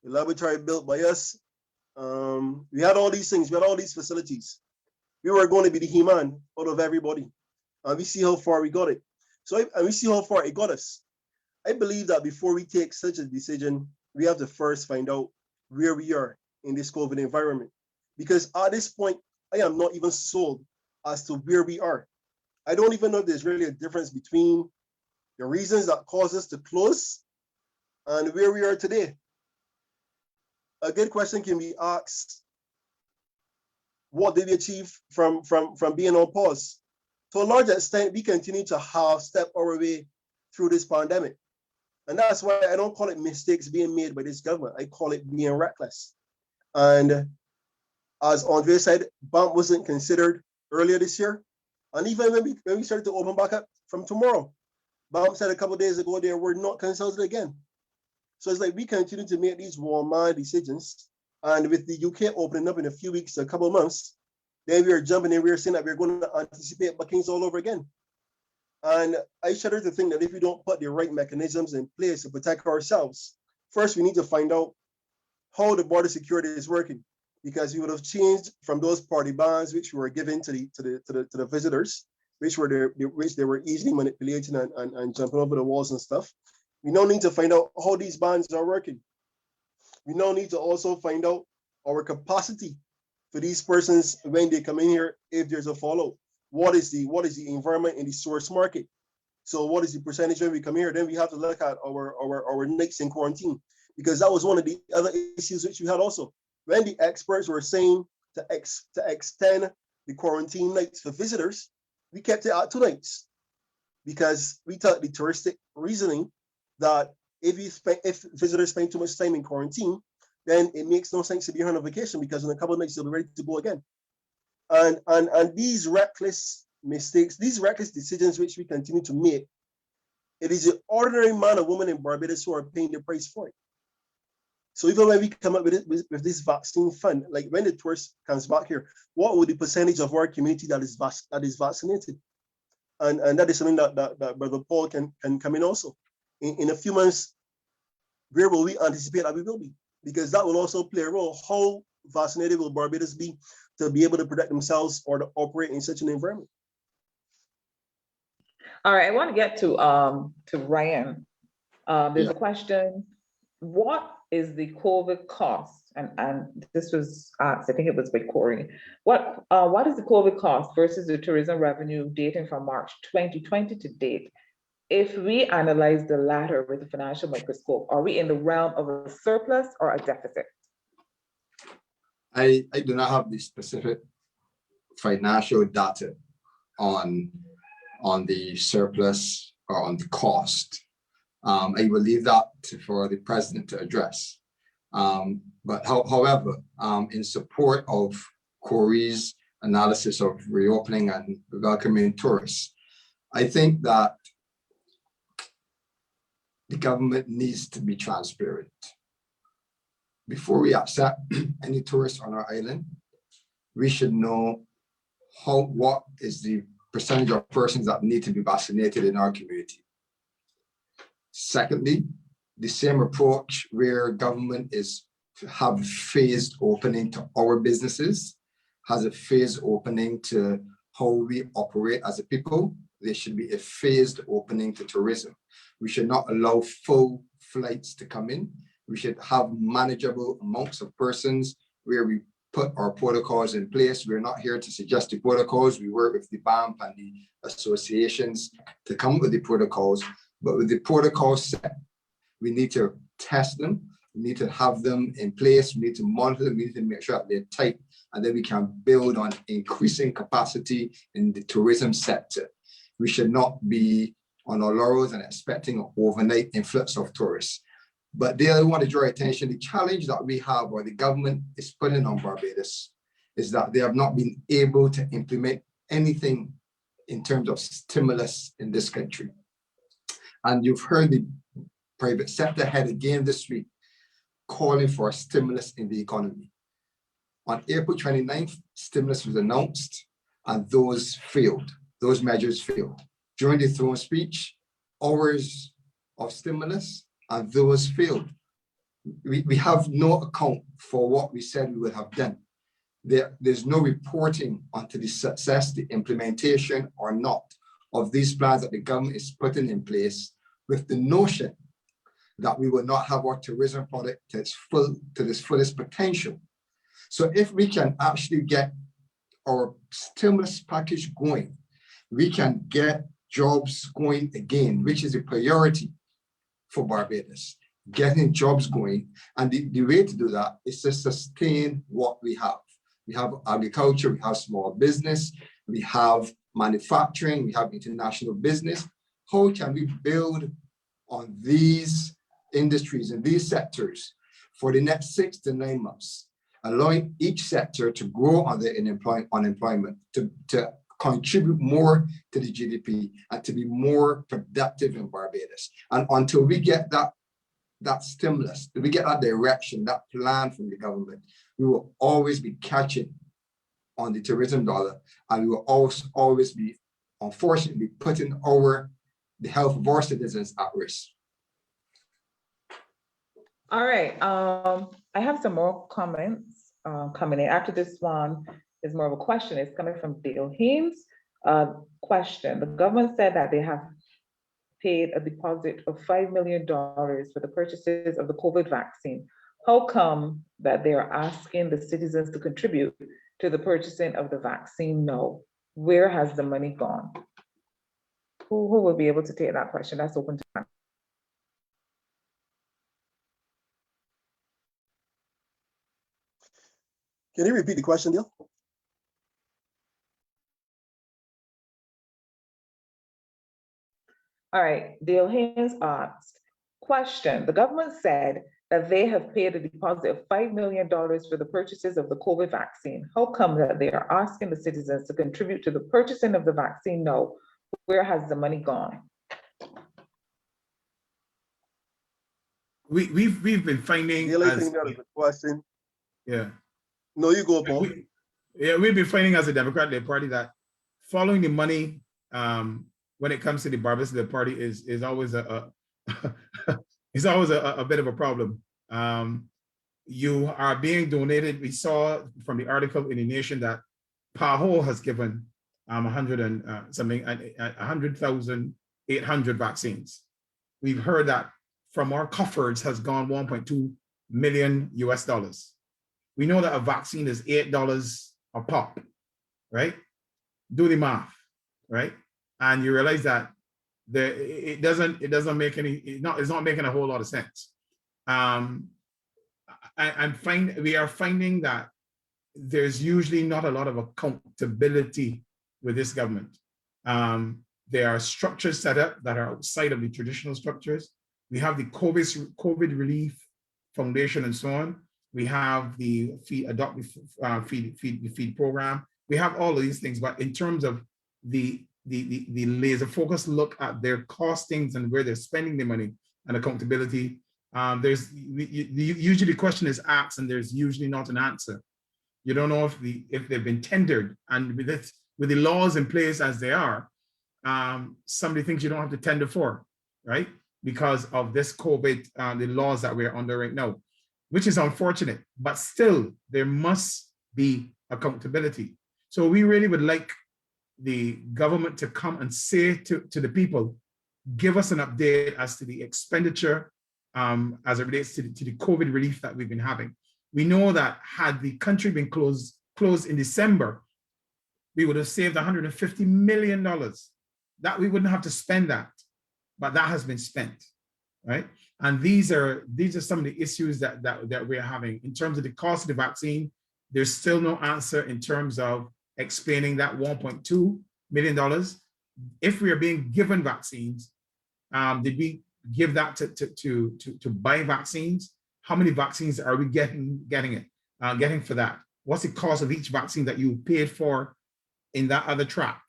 the laboratory built by us, we had all these things, we had all these facilities. We were going to be the He-Man out of everybody. And we see how far we got it. And we see how far it got us. I believe that before we take such a decision, we have to first find out where we are in this COVID environment. Because at this point, I am not even sold as to where we are. I don't even know if there's really a difference between the reasons that caused us to close and where we are today. A good question can be asked, what did we achieve from being on pause? To a large extent, we continue to have stepped our way through this pandemic. And that's why I don't call it mistakes being made by this government. I call it being reckless. And as Andre said, BAMP wasn't considered earlier this year. And even when we started to open back up from tomorrow, BAMP said a couple of days ago they were not consulted again. So it's like we continue to make these warm-mind decisions. And with the UK opening up in a few weeks, a couple of months, then we are jumping in, we are saying that we're going to anticipate bookings all over again. And I shudder to think that if we don't put the right mechanisms in place to protect ourselves, first we need to find out how the border security is working, because we would have changed from those party bans which were given to the visitors, which they were easily manipulating and jumping over the walls and stuff. We now need to find out how these bans are working. We now need to also find out our capacity for these persons when they come in here, if there's a fallout. What is the environment in the source market? So what is the percentage when we come here? Then we have to look at our nights in quarantine, because that was one of the other issues which we had also. When the experts were saying to extend the quarantine nights for visitors, we kept it at 2 nights, because we took the touristic reasoning that if visitors spend too much time in quarantine, then it makes no sense to be here on a vacation, because in a couple of nights they'll be ready to go again. And these reckless mistakes, these reckless decisions which we continue to make, it is the ordinary man or woman in Barbados who are paying the price for it. So even when we come up with this vaccine fund, like when the tourist comes back here, what would the percentage of our community that is vaccinated? And that is something that Brother Paul can come in also. In a few months, where will we anticipate that we will be? Because that will also play a role. How vaccinated will Barbados be to be able to protect themselves or to operate in such an environment? All right, I want to get to Ryan. There's a question. What is the COVID cost? And this was asked, I think it was by Courie. What is the COVID cost versus the tourism revenue dating from March 2020 to date? If we analyze the latter with a financial microscope, are we in the realm of a surplus or a deficit? I do not have the specific financial data on the surplus or on the cost. I will leave that for the president to address. But however, in support of Courie's analysis of reopening and welcoming tourists, I think that the government needs to be transparent. before we accept any tourists on our island, we should know what is the percentage of persons that need to be vaccinated in our community. Secondly, the same approach where government is to have phased opening to our businesses, has a phased opening to how we operate as a people. There should be a phased opening to tourism. We should not allow full flights to come in. We should have manageable amounts of persons where we put our protocols in place. We're not here to suggest the protocols. We work with the BAMP and the associations to come up with the protocols. But with the protocols set, we need to test them. We need to have them in place. We need to monitor them. We need to make sure that they're tight. And then we can build on increasing capacity in the tourism sector. We should not be on our laurels and expecting an overnight influx of tourists. But there I want to draw attention, the challenge that we have, or the government is putting on Barbados, is that they have not been able to implement anything in terms of stimulus in this country. And you've heard the private sector head again this week calling for a stimulus in the economy. On April 29th, stimulus was announced and those failed. Those measures failed. During the throne speech, hours of stimulus and those failed. We have no account for what we said we would have done. There's no reporting onto the success, the implementation or not of these plans that the government is putting in place, with the notion that we will not have our tourism product to its fullest potential. So if we can actually get our stimulus package going, we can get jobs going again, which is a priority for Barbados, getting jobs going. And the way to do that is to sustain what we have. We have agriculture, we have small business, we have manufacturing, we have international business. How can we build on these industries and these sectors for the next 6 to 9 months, allowing each sector to grow on their unemployment, to contribute more to the GDP and to be more productive in Barbados. And until we get that stimulus, we get that direction, that plan from the government, we will always be catching on the tourism dollar, and we will always be, unfortunately, putting the health of our citizens at risk. All right, I have some more comments coming in. After this one is more of a question. It's coming from Dale Haynes. Question: the government said that they have paid a deposit of $5 million for the purchases of the COVID vaccine. How come that they are asking the citizens to contribute to the purchasing of the vaccine now? Where has the money gone? Who will be able to take that question? That's open to. Can you repeat the question, Dale? All right, Dale Haynes asked, question: the government said that they have paid a deposit of $5 million for the purchases of the COVID vaccine. How come that they are asking the citizens to contribute to the purchasing of the vaccine now? Where has the money gone? We've been finding. Dale, I think that is a question. Yeah. No, you go, Paul. We've been finding as a Democratic Party that following the money when it comes to the Barbados Party is always a it's always a bit of a problem. You are being donated. We saw from the article in the Nation that PAHO has given 100,800 vaccines. We've heard that from our coffers has gone $1.2 million US. We know that a vaccine is $8 a pop, right? Do the math, right? And you realize that it's not making a whole lot of sense. We are finding that there's usually not a lot of accountability with this government. There are structures set up that are outside of the traditional structures. We have the COVID Relief Foundation and so on. We have the feed program. We have all of these things, but in terms of the laser focused look at their costings and where they're spending their money and accountability, Usually the question is asked and there's usually not an answer. You don't know if they've been tendered, and with the laws in place as they are, somebody thinks you don't have to tender for, right? Because of this COVID, the laws that we're under right now, which is unfortunate, but still there must be accountability. So we really would like the government to come and say to the people, give us an update as to the expenditure as it relates to the COVID relief that we've been having. We know that had the country been closed in December, we would have saved $150 million. That we wouldn't have to spend that, but that has been spent, right? And these are some of the issues that we're having in terms of the cost of the vaccine. There's still no answer in terms of explaining that $1.2 million. If we are being given vaccines, did we give that to buy vaccines? How many vaccines are we getting for that? What's the cost of each vaccine that you paid for in that other track,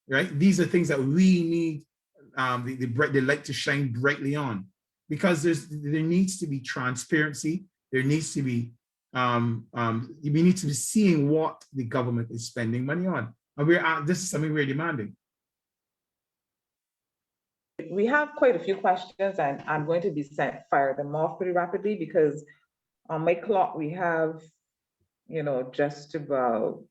right? These are things that we need the light to shine brightly on, because there needs to be transparency. There needs to be we need to be seeing what the government is spending money on, and this is something we're demanding. We have quite a few questions, and I'm going to fire them off pretty rapidly, because on my clock we have, just about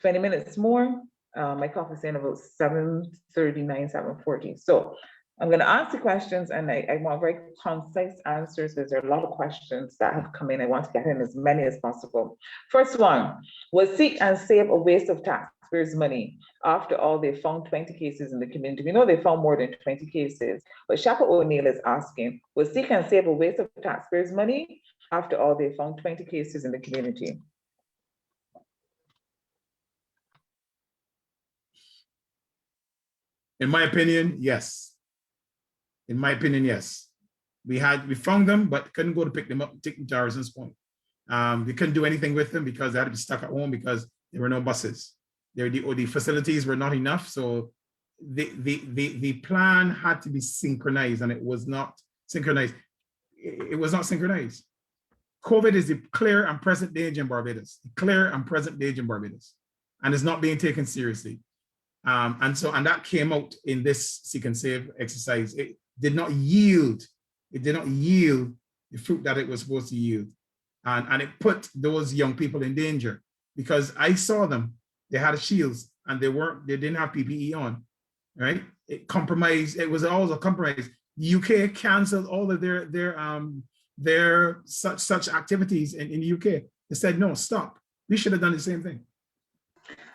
20 minutes more. My clock is saying about 7:39, 7:40. So I'm going to ask the questions, and I want very concise answers, because there are a lot of questions that have come in. I want to get in as many as possible. First one, was Seek and Save a waste of taxpayers' money? After all, they found 20 cases in the community. We know they found more than 20 cases, but Shaka O'Neill is asking, was Seek and Save a waste of taxpayers' money? After all, they found 20 cases in the community. In my opinion, yes. In my opinion, yes. We found them, but couldn't go to pick them up and take them to Harrison's Point. We couldn't do anything with them because they had to be stuck at home because there were no buses. The facilities were not enough. So the plan had to be synchronized, and it was not synchronized. It was not synchronized. COVID is the clear and present danger in Barbados. Clear and present danger in Barbados, and it's not being taken seriously. And that came out in this Seek and Save exercise. It did not yield. It did not yield the fruit that it was supposed to yield, and it put those young people in danger, because I saw them. They had shields and they didn't have PPE on, right? It compromised. It was always a compromise. The UK canceled all of their such activities in the UK. They said, no, stop. We should have done the same thing.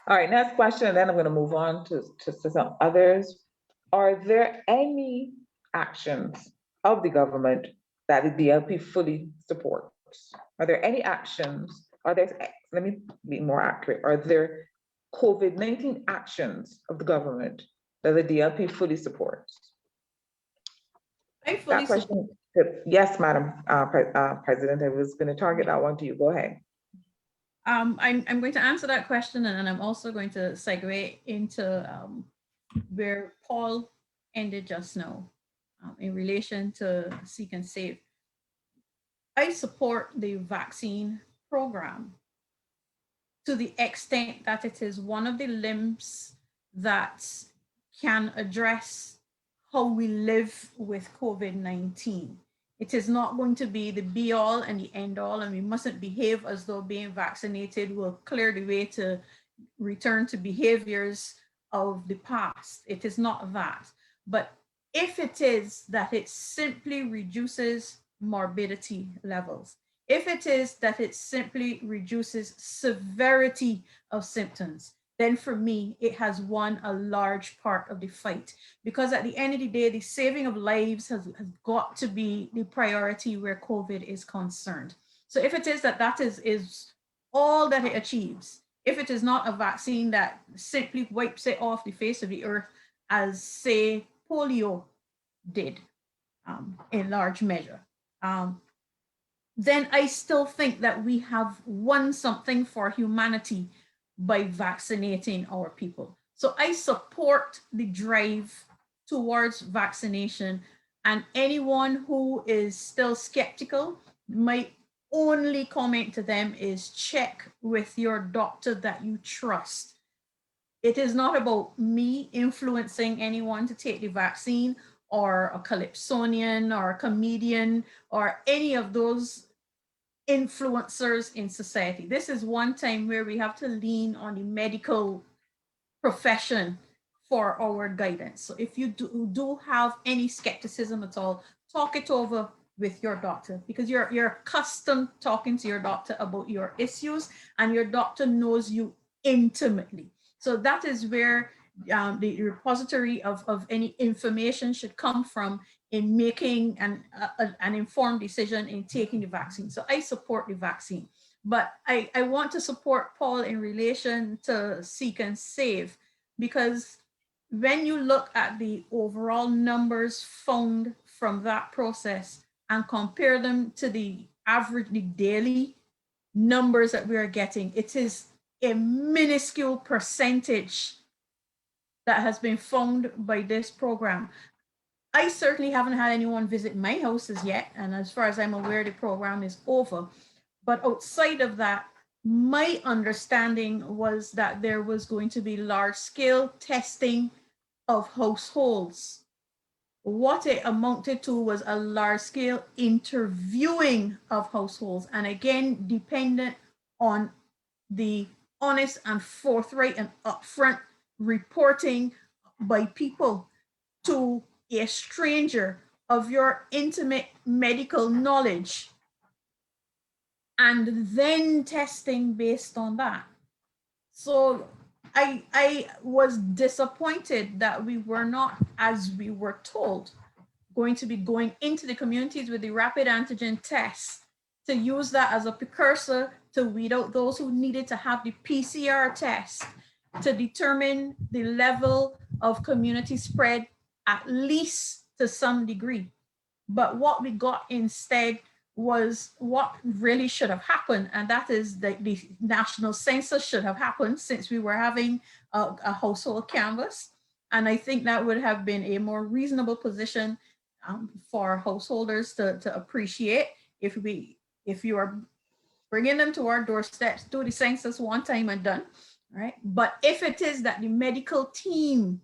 All right, next question, and then I'm going to move on to some others. Are there any actions of the government that the DLP fully supports? Are there any actions? Let me be more accurate. Are there COVID-19 actions of the government that the DLP fully supports? That question, yes, Madam President, I was going to target that one to you. Go ahead. I'm going to answer that question, and then I'm also going to segue into where Paul ended just now in relation to Seek and Save. I support the vaccine program to the extent that it is one of the limbs that can address how we live with COVID-19. It is not going to be the be all and the end all, and we mustn't behave as though being vaccinated will clear the way to return to behaviors of the past. It is not that. But if it is that it simply reduces morbidity levels, if it is that it simply reduces severity of symptoms, then for me, it has won a large part of the fight. Because at the end of the day, the saving of lives has got to be the priority where COVID is concerned. So if it is that is all that it achieves, if it is not a vaccine that simply wipes it off the face of the earth, as say polio did in large measure, then I still think that we have won something for humanity by vaccinating our people. So I support the drive towards vaccination, And anyone who is still skeptical, my only comment to them is check with your doctor that you trust. It is not about me influencing anyone to take the vaccine, or a calypsonian or a comedian or any of those influencers in society. This is one time where we have to lean on the medical profession for our guidance. So if you do have any skepticism at all, talk it over with your doctor, because you're accustomed talking to your doctor about your issues, and your doctor knows you intimately. So that is where the repository of any information should come from in making an informed decision in taking the vaccine. So I support the vaccine, but I want to support Paul in relation to Seek and Save, because when you look at the overall numbers found from that process and compare them to the average, the daily numbers that we are getting, it is a minuscule percentage that has been found by this program. I certainly haven't had anyone visit my houses yet, and as far as I'm aware, the program is over. But outside of that, my understanding was that there was going to be large-scale testing of households. What it amounted to was a large-scale interviewing of households, and again, dependent on the honest and forthright and upfront reporting by people to a stranger of your intimate medical knowledge, and then testing based on that. So I was disappointed that we were not, as we were told, going to be going into the communities with the rapid antigen tests, to use that as a precursor to weed out those who needed to have the PCR test to determine the level of community spread, at least to some degree. But what we got instead was what really should have happened, and that is that the national census should have happened, since we were having a household canvas. And I think that would have been a more reasonable position for householders to appreciate. If you are bringing them to our doorsteps, do the census one time and done, right? But if it is that the medical team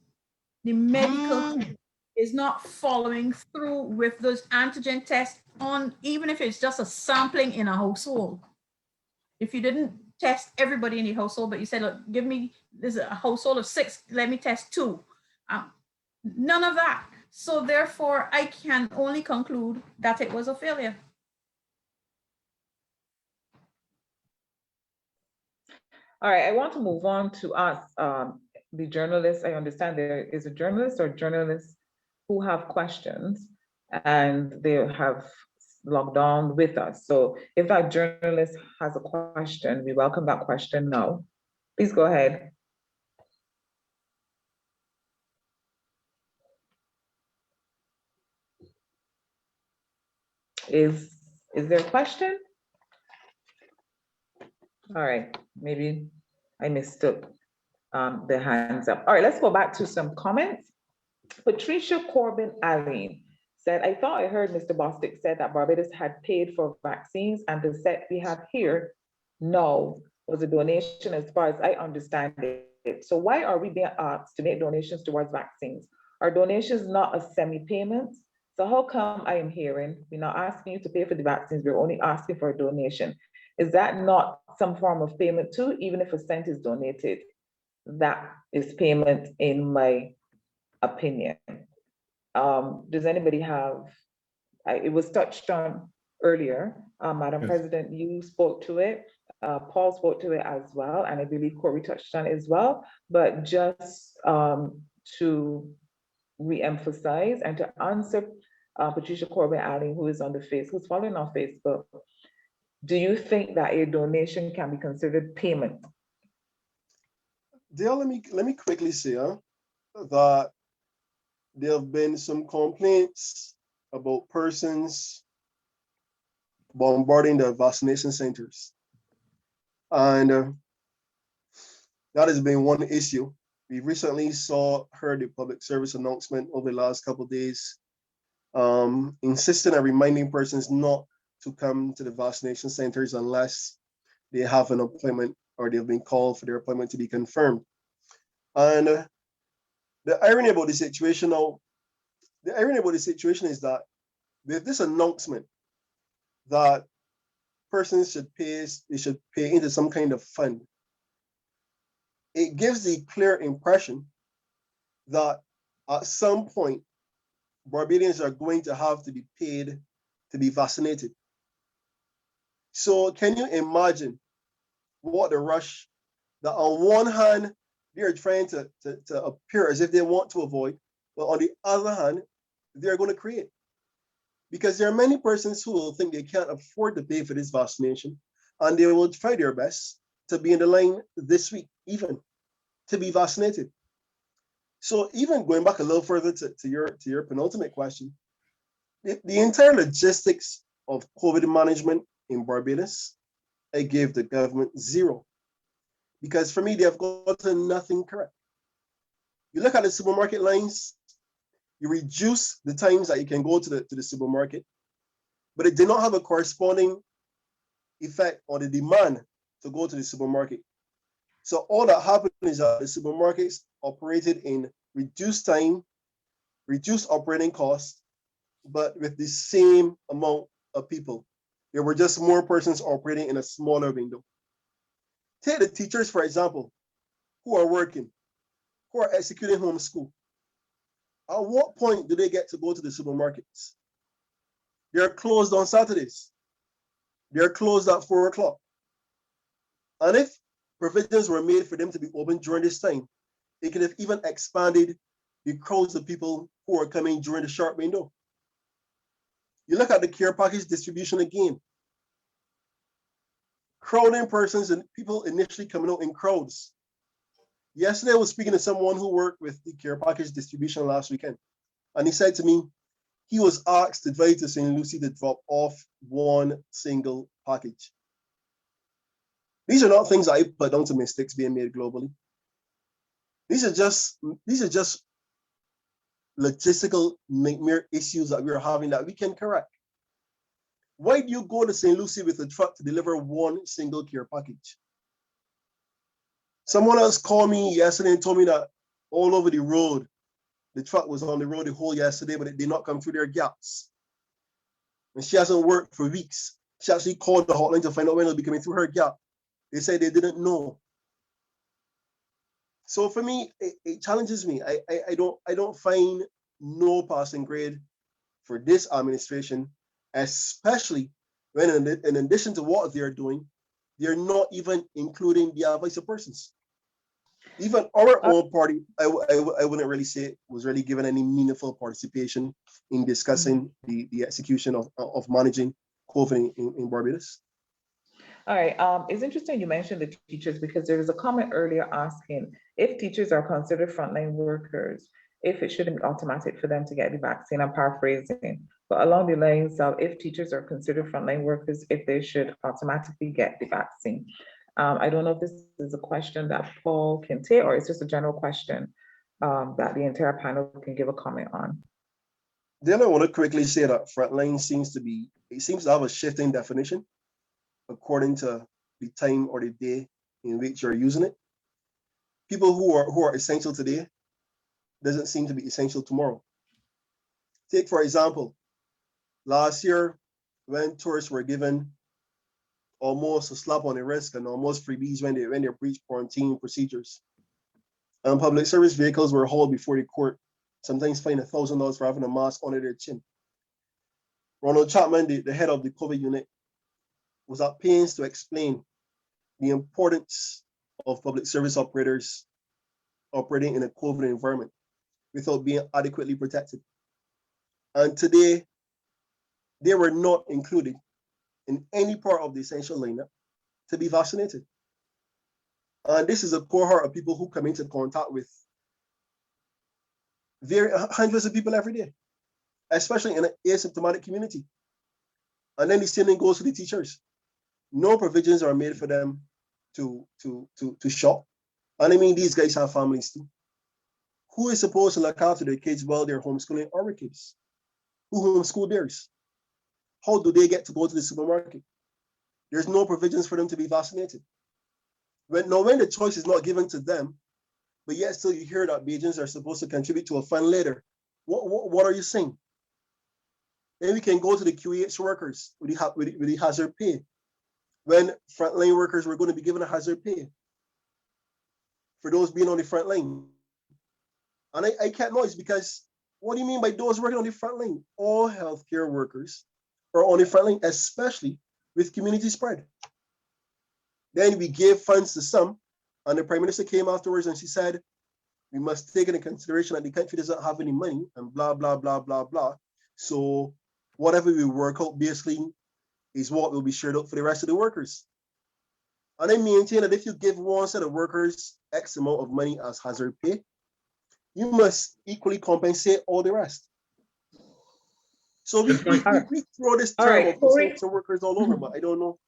is not following through with those antigen tests on, even if it's just a sampling in a household. If you didn't test everybody in the household, but you said, look, give me, this is a household of 6, let me test 2. None of that. So therefore, I can only conclude that it was a failure. All right, I want to move on to ask the journalists. I understand there is a journalist or journalists who have questions, and they have logged on with us. So if that journalist has a question, we welcome that question now. Please go ahead. Is there a question? All right, maybe I mistook the hands up. All right, let's go back to some comments. Patricia Corbin-Allen said, I thought I heard Mr. Bostic said that Barbados had paid for vaccines, and the set we have here, no, was a donation as far as I understand it. So why are we being asked to make donations towards vaccines? Are donations not a semi-payment? So how come I am hearing, we're not asking you to pay for the vaccines, we're only asking for a donation? Is that not some form of payment too, even if a cent is donated? That is payment in my opinion. Does anybody have, it was touched on earlier, Madam Yes. President, you spoke to it, Paul spoke to it as well, and I believe Courie touched on it as well, but just to re-emphasize and to answer Patricia Corbin-Allen, who is on who's following on Facebook, do you think that a donation can be considered payment? Dale, let me quickly say that there have been some complaints about persons bombarding the vaccination centers. And that has been one issue. We recently heard the public service announcement over the last couple of days insisting and reminding persons not to come to the vaccination centers unless they have an appointment or they've been called for their appointment to be confirmed. And the irony about the situation now, is that with this announcement that persons should pay into some kind of fund, it gives the clear impression that at some point, Barbadians are going to have to be paid to be vaccinated. So can you imagine what the rush that on one hand, they're trying to appear as if they want to avoid, but on the other hand, they're going to create. Because there are many persons who will think they can't afford to pay for this vaccination, and they will try their best to be in the line this week, even to be vaccinated. So even going back a little further to your penultimate question, the entire logistics of COVID management in Barbados, I gave the government 0. Because for me, they have gotten nothing correct. You look at the supermarket lines, you reduce the times that you can go to the supermarket, but it did not have a corresponding effect on the demand to go to the supermarket. So all that happened is that the supermarkets operated in reduced time, reduced operating costs, but with the same amount of people. There were just more persons operating in a smaller window. Take the teachers, for example, who are working, who are executing homeschool. At what point do they get to go to the supermarkets? They're closed on Saturdays. They're closed at 4 o'clock. And if provisions were made for them to be open during this time, it could have even expanded the crowds of people who are coming during the short window. You look at the care package distribution again. Crowding persons and people initially coming out in crowds. Yesterday, I was speaking to someone who worked with the care package distribution last weekend. And he said to me, he was asked to drive to St. Lucie to drop off one single package. These are not things I put down to mistakes being made globally. These are just logistical mere issues that we're having that we can correct. Why do you go to St. Lucie with a truck to deliver one single care package? Someone else called me yesterday and told me that all over the road, the truck was on the road the whole yesterday, but it did not come through their gaps. And she hasn't worked for weeks. She actually called the hotline to find out when it'll be coming through her gap. They said they didn't know. So for me, it challenges me. I don't find no passing grade for this administration, especially when in addition to what they're doing, they're not even including the vice persons. Even our own party, I wouldn't really say was really given any meaningful participation in discussing the execution of managing COVID in Barbados. All right, it's interesting you mentioned the teachers because there was a comment earlier asking if teachers are considered frontline workers, if it shouldn't be automatic for them to get the vaccine. I'm paraphrasing, but along the lines of if teachers are considered frontline workers, if they should automatically get the vaccine. I don't know if this is a question that Paul can take or it's just a general question that the entire panel can give a comment on. Then I want to quickly say that frontline seems to have a shifting definition according to the time or the day in which you're using it. People who are essential today doesn't seem to be essential tomorrow. Take, for example, last year when tourists were given almost a slap on the wrist and almost freebies when they breached quarantine procedures. And public service vehicles were hauled before the court, sometimes fined $1,000 for having a mask under their chin. Ronald Chapman, the head of the COVID unit, was at pains to explain the importance of public service operators operating in a COVID environment without being adequately protected. And today, they were not included in any part of the essential lineup to be vaccinated. And this is a cohort of people who come into contact with hundreds of people every day, especially in an asymptomatic community. And then the same thing goes to the teachers. No provisions are made for them to shop. And I mean, these guys have families too. Who is supposed to look after their kids while they're homeschooling our kids? who homeschool theirs? How do they get to go to the supermarket? There's no provisions for them to be vaccinated. When the choice is not given to them, but yet still you hear that Bajans are supposed to contribute to a fund later, what are you saying? Then we can go to the QEH workers with the hazard pay. When frontline workers were going to be given a hazard pay for those being on the front line. And I can't know, it's because, what do you mean by those working on the front line? All healthcare workers are on the front line, especially with community spread. Then we gave funds to some, and the Prime Minister came afterwards and she said, we must take into consideration that the country doesn't have any money and blah, blah, blah, blah, blah. So whatever we work out basically is what will be shared out for the rest of the workers. And I maintain that if you give one set of workers X amount of money as hazard pay, you must equally compensate all the rest. So we throw this term of essential workers all over, but I don't know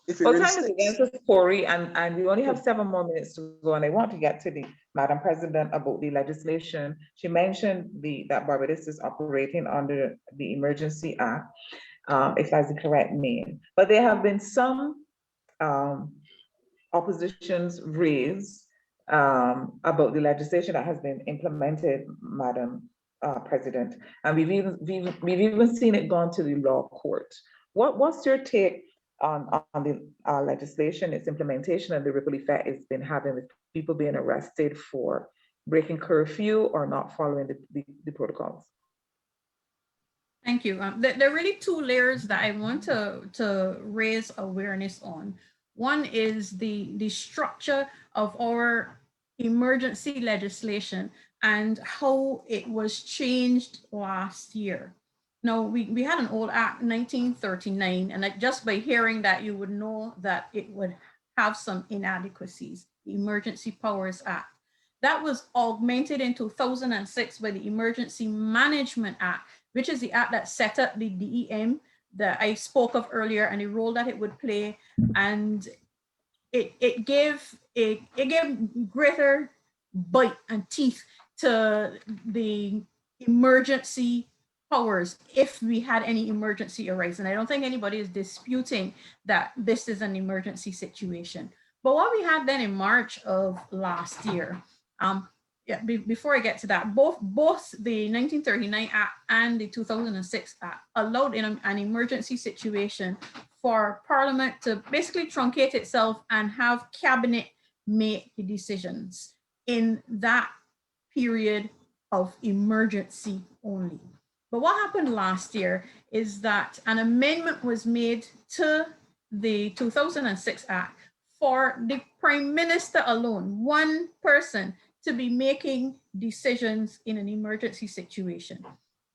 if it Well, really time is sticks. against us, Courie, and we only have 7 more minutes to go, and I want to get to the Madam President about the legislation. She mentioned that Barbados is operating under the Emergency Act, if that's the correct name. But there have been some oppositions raised about the legislation that has been implemented, Madam President, and we've even seen it gone to the law court. What's your take on the legislation, its implementation, and the ripple effect it's been having with people being arrested for breaking curfew or not following the protocols? Thank you. There are really 2 layers that I want to raise awareness on. One is the structure of our emergency legislation and how it was changed last year. Now, we had an old act, 1939, and just by hearing that, you would know that it would have some inadequacies, the Emergency Powers Act. That was augmented in 2006 by the Emergency Management Act, which is the act that set up the DEM that I spoke of earlier and the role that it would play. And it gave greater bite and teeth to the emergency powers if we had any emergency arise. And I don't think anybody is disputing that this is an emergency situation. But what we had then in March of last year, before I get to that, both the 1939 Act and the 2006 Act allowed in an emergency situation for Parliament to basically truncate itself and have Cabinet make the decisions in that period of emergency only. But what happened last year is that an amendment was made to the 2006 Act for the Prime Minister alone, one person, to be making decisions in an emergency situation.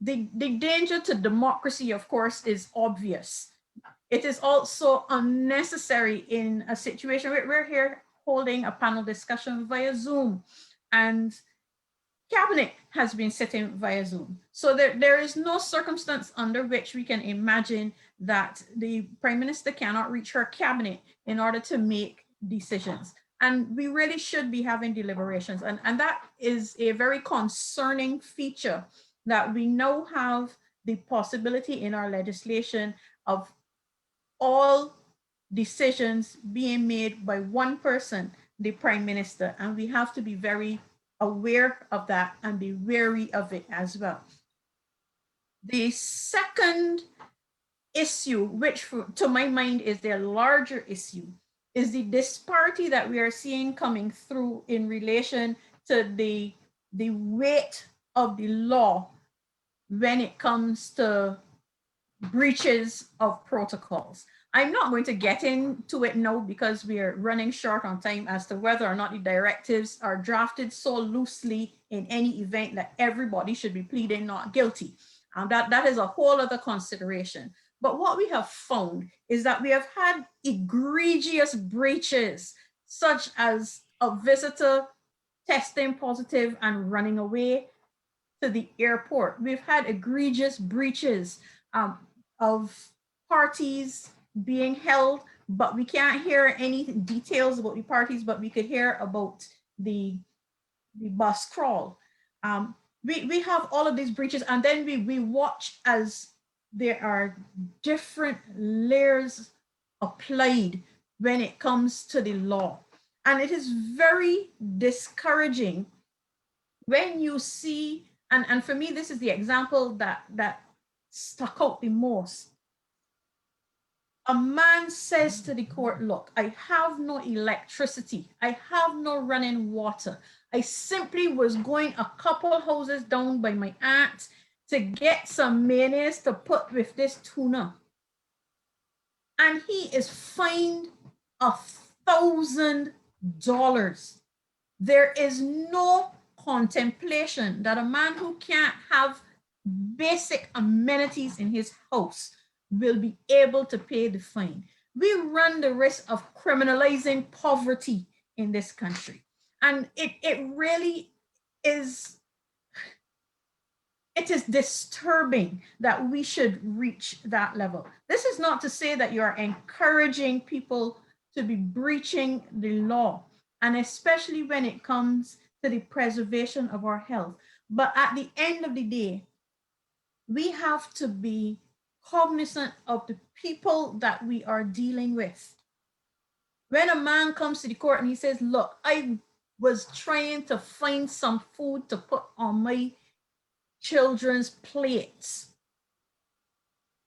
The danger to democracy, of course, is obvious. It is also unnecessary in a situation where we're here holding a panel discussion via Zoom, and Cabinet has been sitting via Zoom. So there is no circumstance under which we can imagine that the Prime Minister cannot reach her Cabinet in order to make decisions. And we really should be having deliberations. And that is a very concerning feature, that we now have the possibility in our legislation of all decisions being made by one person, the Prime Minister. And we have to be very aware of that and be wary of it as well. The second issue, which to my mind is the larger issue, is the disparity that we are seeing coming through in relation to the weight of the law when it comes to breaches of protocols. I'm not going to get into it now because we are running short on time as to whether or not the directives are drafted so loosely in any event that everybody should be pleading not guilty. That is a whole other consideration. But what we have found is that we have had egregious breaches, such as a visitor testing positive and running away to the airport. We've had egregious breaches of parties being held, but we can't hear any details about the parties, but we could hear about the bus crawl. We have all of these breaches, and then we watch as there are different layers applied when it comes to the law. And it is very discouraging when you see, and for me, this is the example that stuck out the most. A man says to the court, look, I have no electricity. I have no running water. I simply was going a couple houses down by my aunt to get some mayonnaise to put with this tuna. And he is fined $1,000. There is no contemplation that a man who can't have basic amenities in his house will be able to pay the fine. We run the risk of criminalizing poverty in this country. And it really is, it is disturbing that we should reach that level. This is not to say that you are encouraging people to be breaching the law, and especially when it comes to the preservation of our health. But at the end of the day, we have to be cognizant of the people that we are dealing with. When a man comes to the court and he says, look, I was trying to find some food to put on my children's plates,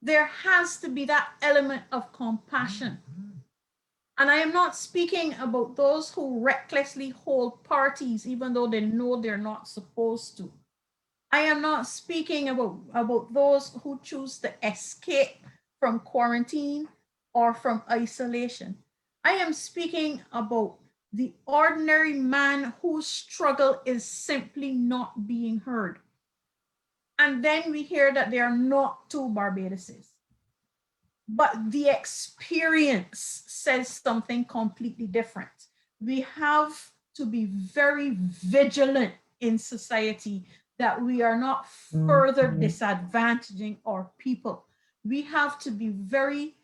there has to be that element of compassion. And I am not speaking about those who recklessly hold parties even though they know they're not supposed to. I am not speaking about those who choose to escape from quarantine or from isolation. I am speaking about the ordinary man whose struggle is simply not being heard. And then we hear that there are not two Barbadoses. But the experience says something completely different. We have to be very vigilant in society that we are not further disadvantaging our people. We have to be very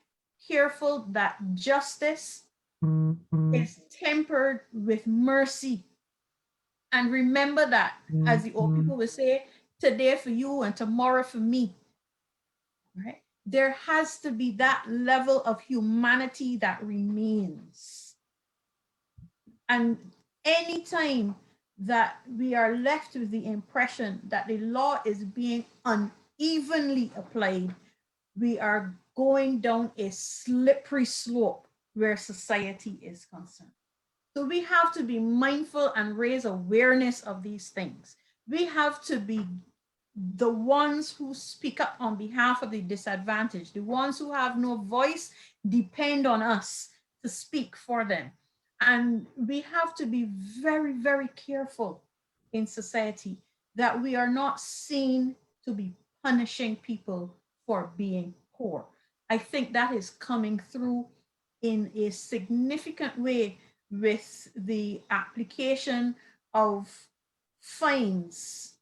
careful that justice is tempered with mercy. And remember that, as the old people would say, today for you and tomorrow for me, right? There has to be that level of humanity that remains. And anytime that we are left with the impression that the law is being unevenly applied, we are going down a slippery slope where society is concerned. So we have to be mindful and raise awareness of these things. We have to be the ones who speak up on behalf of the disadvantaged. The ones who have no voice depend on us to speak for them. And we have to be very, very careful in society that we are not seen to be punishing people for being poor. I think that is coming through in a significant way with the application of fines.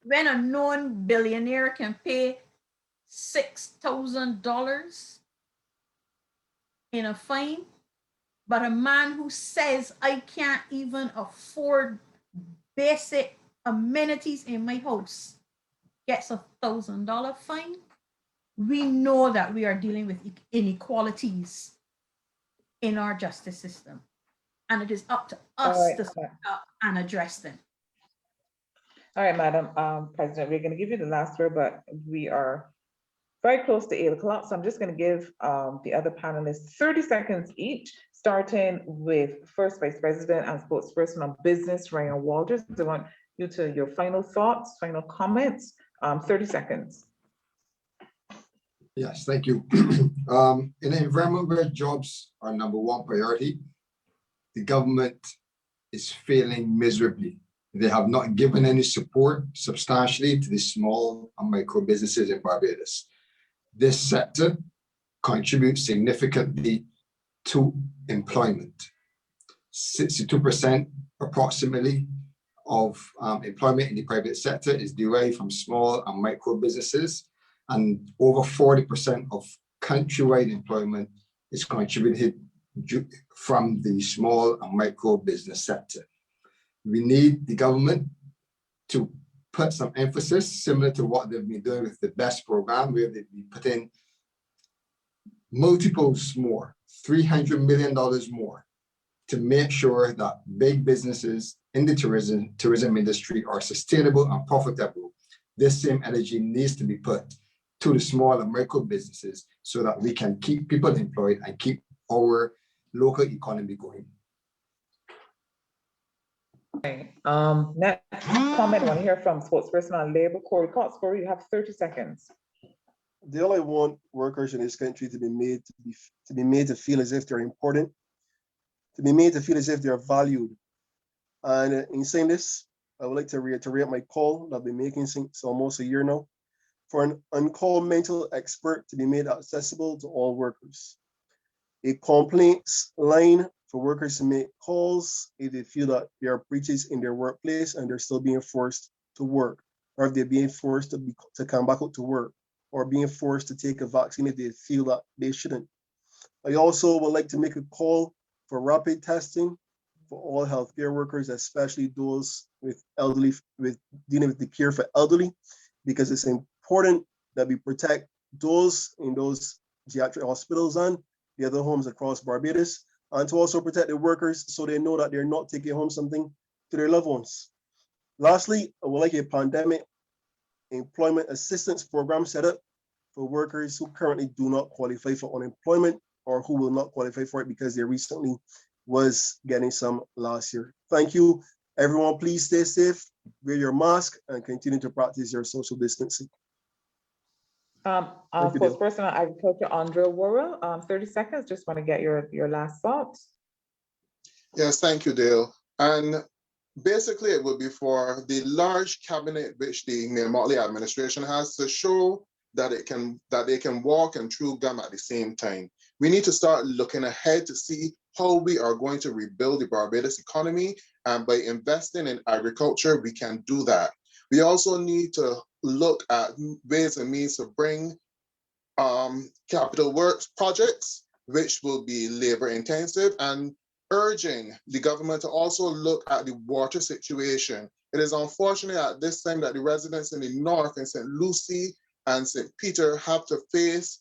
When a known billionaire can pay $6,000 in a fine, but a man who says, I can't even afford basic amenities in my house gets $1,000 fine, we know that we are dealing with inequalities in our justice system. And it is up to us to speak up and address them. All right, Madam President, we're going to give you the last word, but we are very close to 8 o'clock. So I'm just going to give the other panelists 30 seconds each, starting with First Vice President and Spokesperson on Business, Ryan Walters. I want you to your final thoughts, final comments, 30 seconds. Yes, thank you. In an environment where jobs are #1 priority, the government is failing miserably. They have not given any support substantially to the small and micro businesses in Barbados. This sector contributes significantly to employment. 62% approximately of employment in the private sector is derived from small and micro businesses, and over 40% of countrywide employment is contributed from the small and micro business sector. We need the government to put some emphasis similar to what they've been doing with the BEST program, where they've been putting multiples more, $300 million more, to make sure that big businesses in the tourism industry are sustainable and profitable. This same energy needs to be put to the small and micro businesses so that we can keep people employed and keep our local economy going. Okay. Next comment, I want to hear from spokesperson on labor, Courie. Courie, you have 30 seconds. The all I want workers in this country to be made to feel as if they're important, to be made to feel as if they're valued. And in saying this, I would like to reiterate my call that I've been making since almost a year now, for an on-call mental expert to be made accessible to all workers. A complaints line for workers to make calls if they feel that there are breaches in their workplace and they're still being forced to work, or if they're being forced to come back out to work, or being forced to take a vaccine if they feel that they shouldn't. I also would like to make a call for rapid testing for all healthcare workers, especially those with elderly, with dealing with the care for elderly, because it's important that we protect those in those geriatric hospitals and the other homes across Barbados, and to also protect the workers so they know that they're not taking home something to their loved ones. Lastly, I would like a pandemic employment assistance program set up for workers who currently do not qualify for unemployment or who will not qualify for it because they recently was getting some last year. Thank you. Everyone, please stay safe, wear your mask, and continue to practice your social distancing. Spokesperson on agriculture, Worrell, 30 seconds. Just want to get your last thoughts. Yes, thank you, Dale. And basically, it would be for the large cabinet which the Mayor Motley administration has to show that they can walk and chew gum at the same time. We need to start looking ahead to see how we are going to rebuild the Barbados economy, and by investing in agriculture, we can do that. We also need to look at ways and means to bring capital works projects, which will be labor intensive, and urging the government to also look at the water situation. It is unfortunate at this time that the residents in the north, in St. Lucie and St. Peter, have to face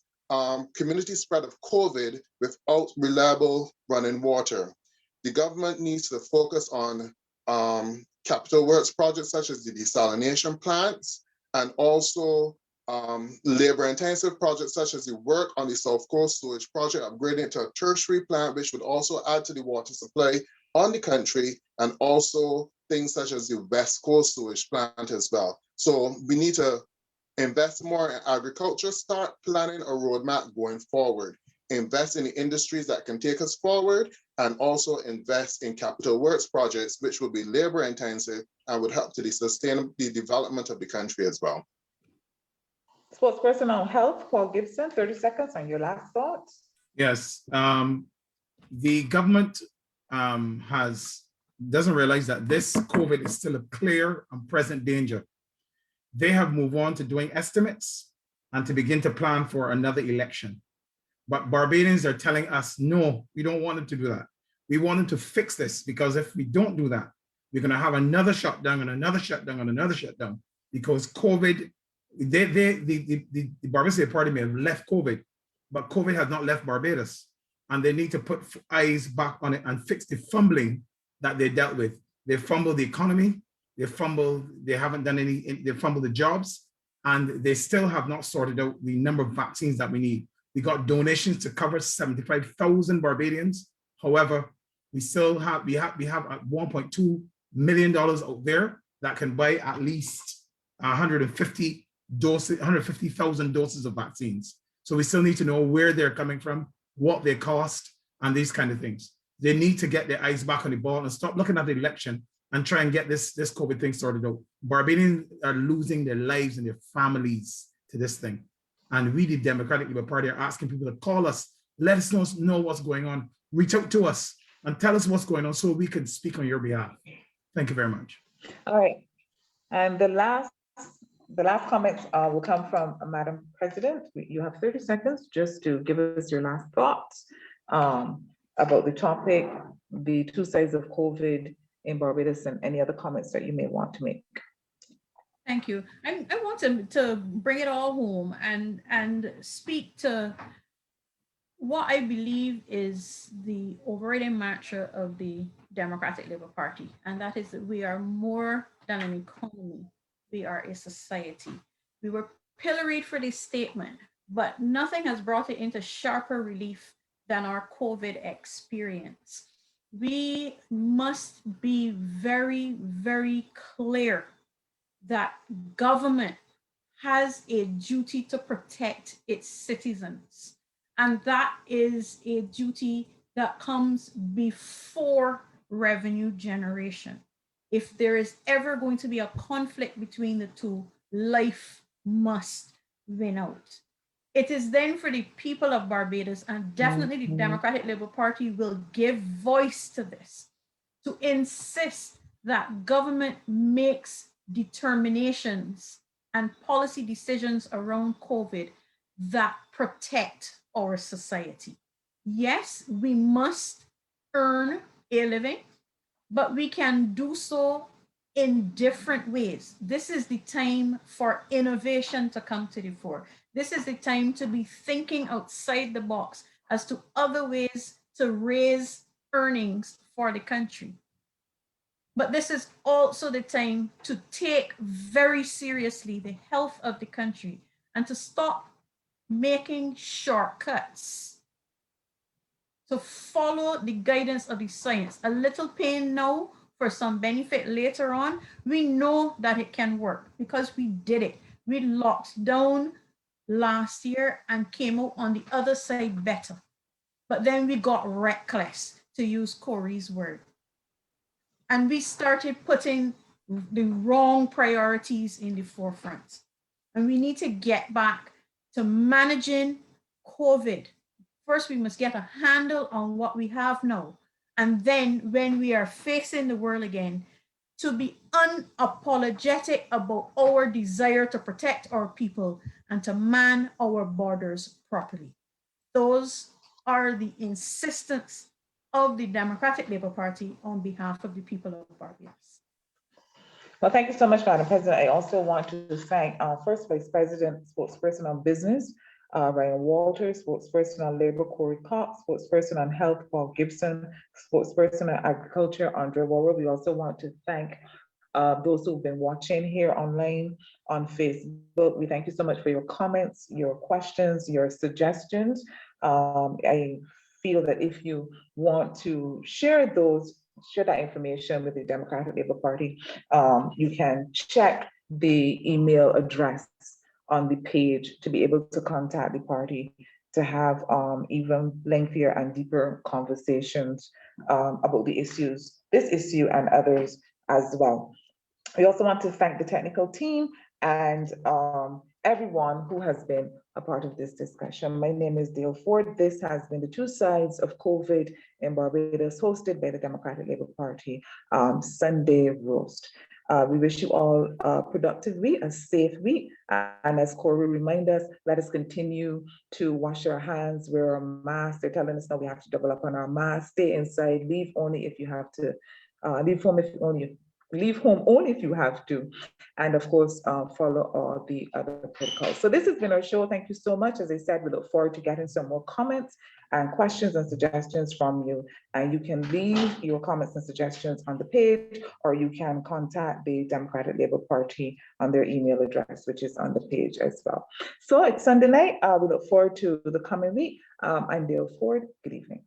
community spread of COVID without reliable running water. The government needs to focus on capital works projects such as the desalination plants, and also labor-intensive projects such as the work on the South Coast Sewage Project, upgrading it to a tertiary plant, which would also add to the water supply on the country, and also things such as the West Coast Sewage Plant as well. So we need to invest more in agriculture, start planning a roadmap going forward, invest in the industries that can take us forward, and also invest in capital works projects, which will be labor intensive and would help to the development of the country as well. Spokesperson on health, Gibson, 30 seconds on your last thoughts. Yes, the government doesn't realize that this COVID is still a clear and present danger. They have moved on to doing estimates and to begin to plan for another election. But Barbadians are telling us, no, we don't want them to do that. We want them to fix this, because if we don't do that, we're going to have another shutdown and another shutdown and another shutdown, because COVID, the Barbados Party may have left COVID, but COVID has not left Barbados. And they need to put eyes back on it and fix the fumbling that they dealt with. They fumbled the economy, they fumbled the jobs, and they still have not sorted out the number of vaccines that we need. We got donations to cover 75,000 Barbadians. However, we have $1.2 million out there that can buy at least 150,000 doses of vaccines. So we still need to know where they're coming from, what they cost, and these kind of things. They need to get their eyes back on the ball and stop looking at the election and try and get this COVID thing sorted out. Barbadians are losing their lives and their families to this thing. And we, the Democratic Labour Party, are asking people to call us, let us know what's going on, reach out to us and tell us what's going on so we can speak on your behalf. Thank you very much. All right. And the last comments will come from Madam President. You have 30 seconds just to give us your last thoughts about the topic, the two sides of COVID in Barbados, and any other comments that you may want to make. Thank you. I want to bring it all home and speak to what I believe is the overriding mantra of the Democratic Labour Party, and that is that we are more than an economy. We are a society. We were pilloried for this statement, but nothing has brought it into sharper relief than our COVID experience. We must be very, very clear that government has a duty to protect its citizens. And that is a duty that comes before revenue generation. If there is ever going to be a conflict between the two, life must win out. It is then for the people of Barbados, and definitely the Democratic Labour Party will give voice to this, to insist that government makes determinations and policy decisions around COVID that protect our society. Yes, we must earn a living, but we can do so in different ways. This is the time for innovation to come to the fore. This is the time to be thinking outside the box as to other ways to raise earnings for the country. But this is also the time to take very seriously the health of the country and to stop making shortcuts, to follow the guidance of the science. A little pain now for some benefit later on. We know that it can work because we did it. We locked down last year and came out on the other side better. But then we got reckless, to use Courie's word. And we started putting the wrong priorities in the forefront. And we need to get back to managing COVID. First, we must get a handle on what we have now. And then when we are facing the world again, to be unapologetic about our desire to protect our people and to man our borders properly. Those are the insistence of the Democratic Labour Party on behalf of the people of Barbados. Well, thank you so much, Madam President. I also want to thank First Vice President, Spokesperson on Business, Ryan Walters, Spokesperson on Labor, Courie, Spokesperson on Health, Paul Gibson, Spokesperson on Agriculture, Worrell. We also want to thank those who've been watching here online on Facebook. We thank you so much for your comments, your questions, your suggestions. I feel that if you want to share that information with the Democratic Labour Party, you can check the email address on the page to be able to contact the party to have even lengthier and deeper conversations about the issues, this issue and others as well. We also want to thank the technical team and everyone who has been a part of this discussion. My name is Dale Forde. This has been the Two Sides of COVID in Barbados, hosted by the Democratic Labour Party Sunday Roast. We wish you all a productive week, a safe week. And as Courie reminds us, let us continue to wash our hands, wear a mask. They're telling us now we have to double up on our masks, stay inside, leave only if you have to, leave home if you have to, and of course, follow all the other protocols. So this has been our show. Thank you so much. As I said, we look forward to getting some more comments and questions and suggestions from you. And you can leave your comments and suggestions on the page, or you can contact the Democratic Labour Party on their email address, which is on the page as well. So it's Sunday night. We look forward to the coming week. I'm Dale Forde. Good evening.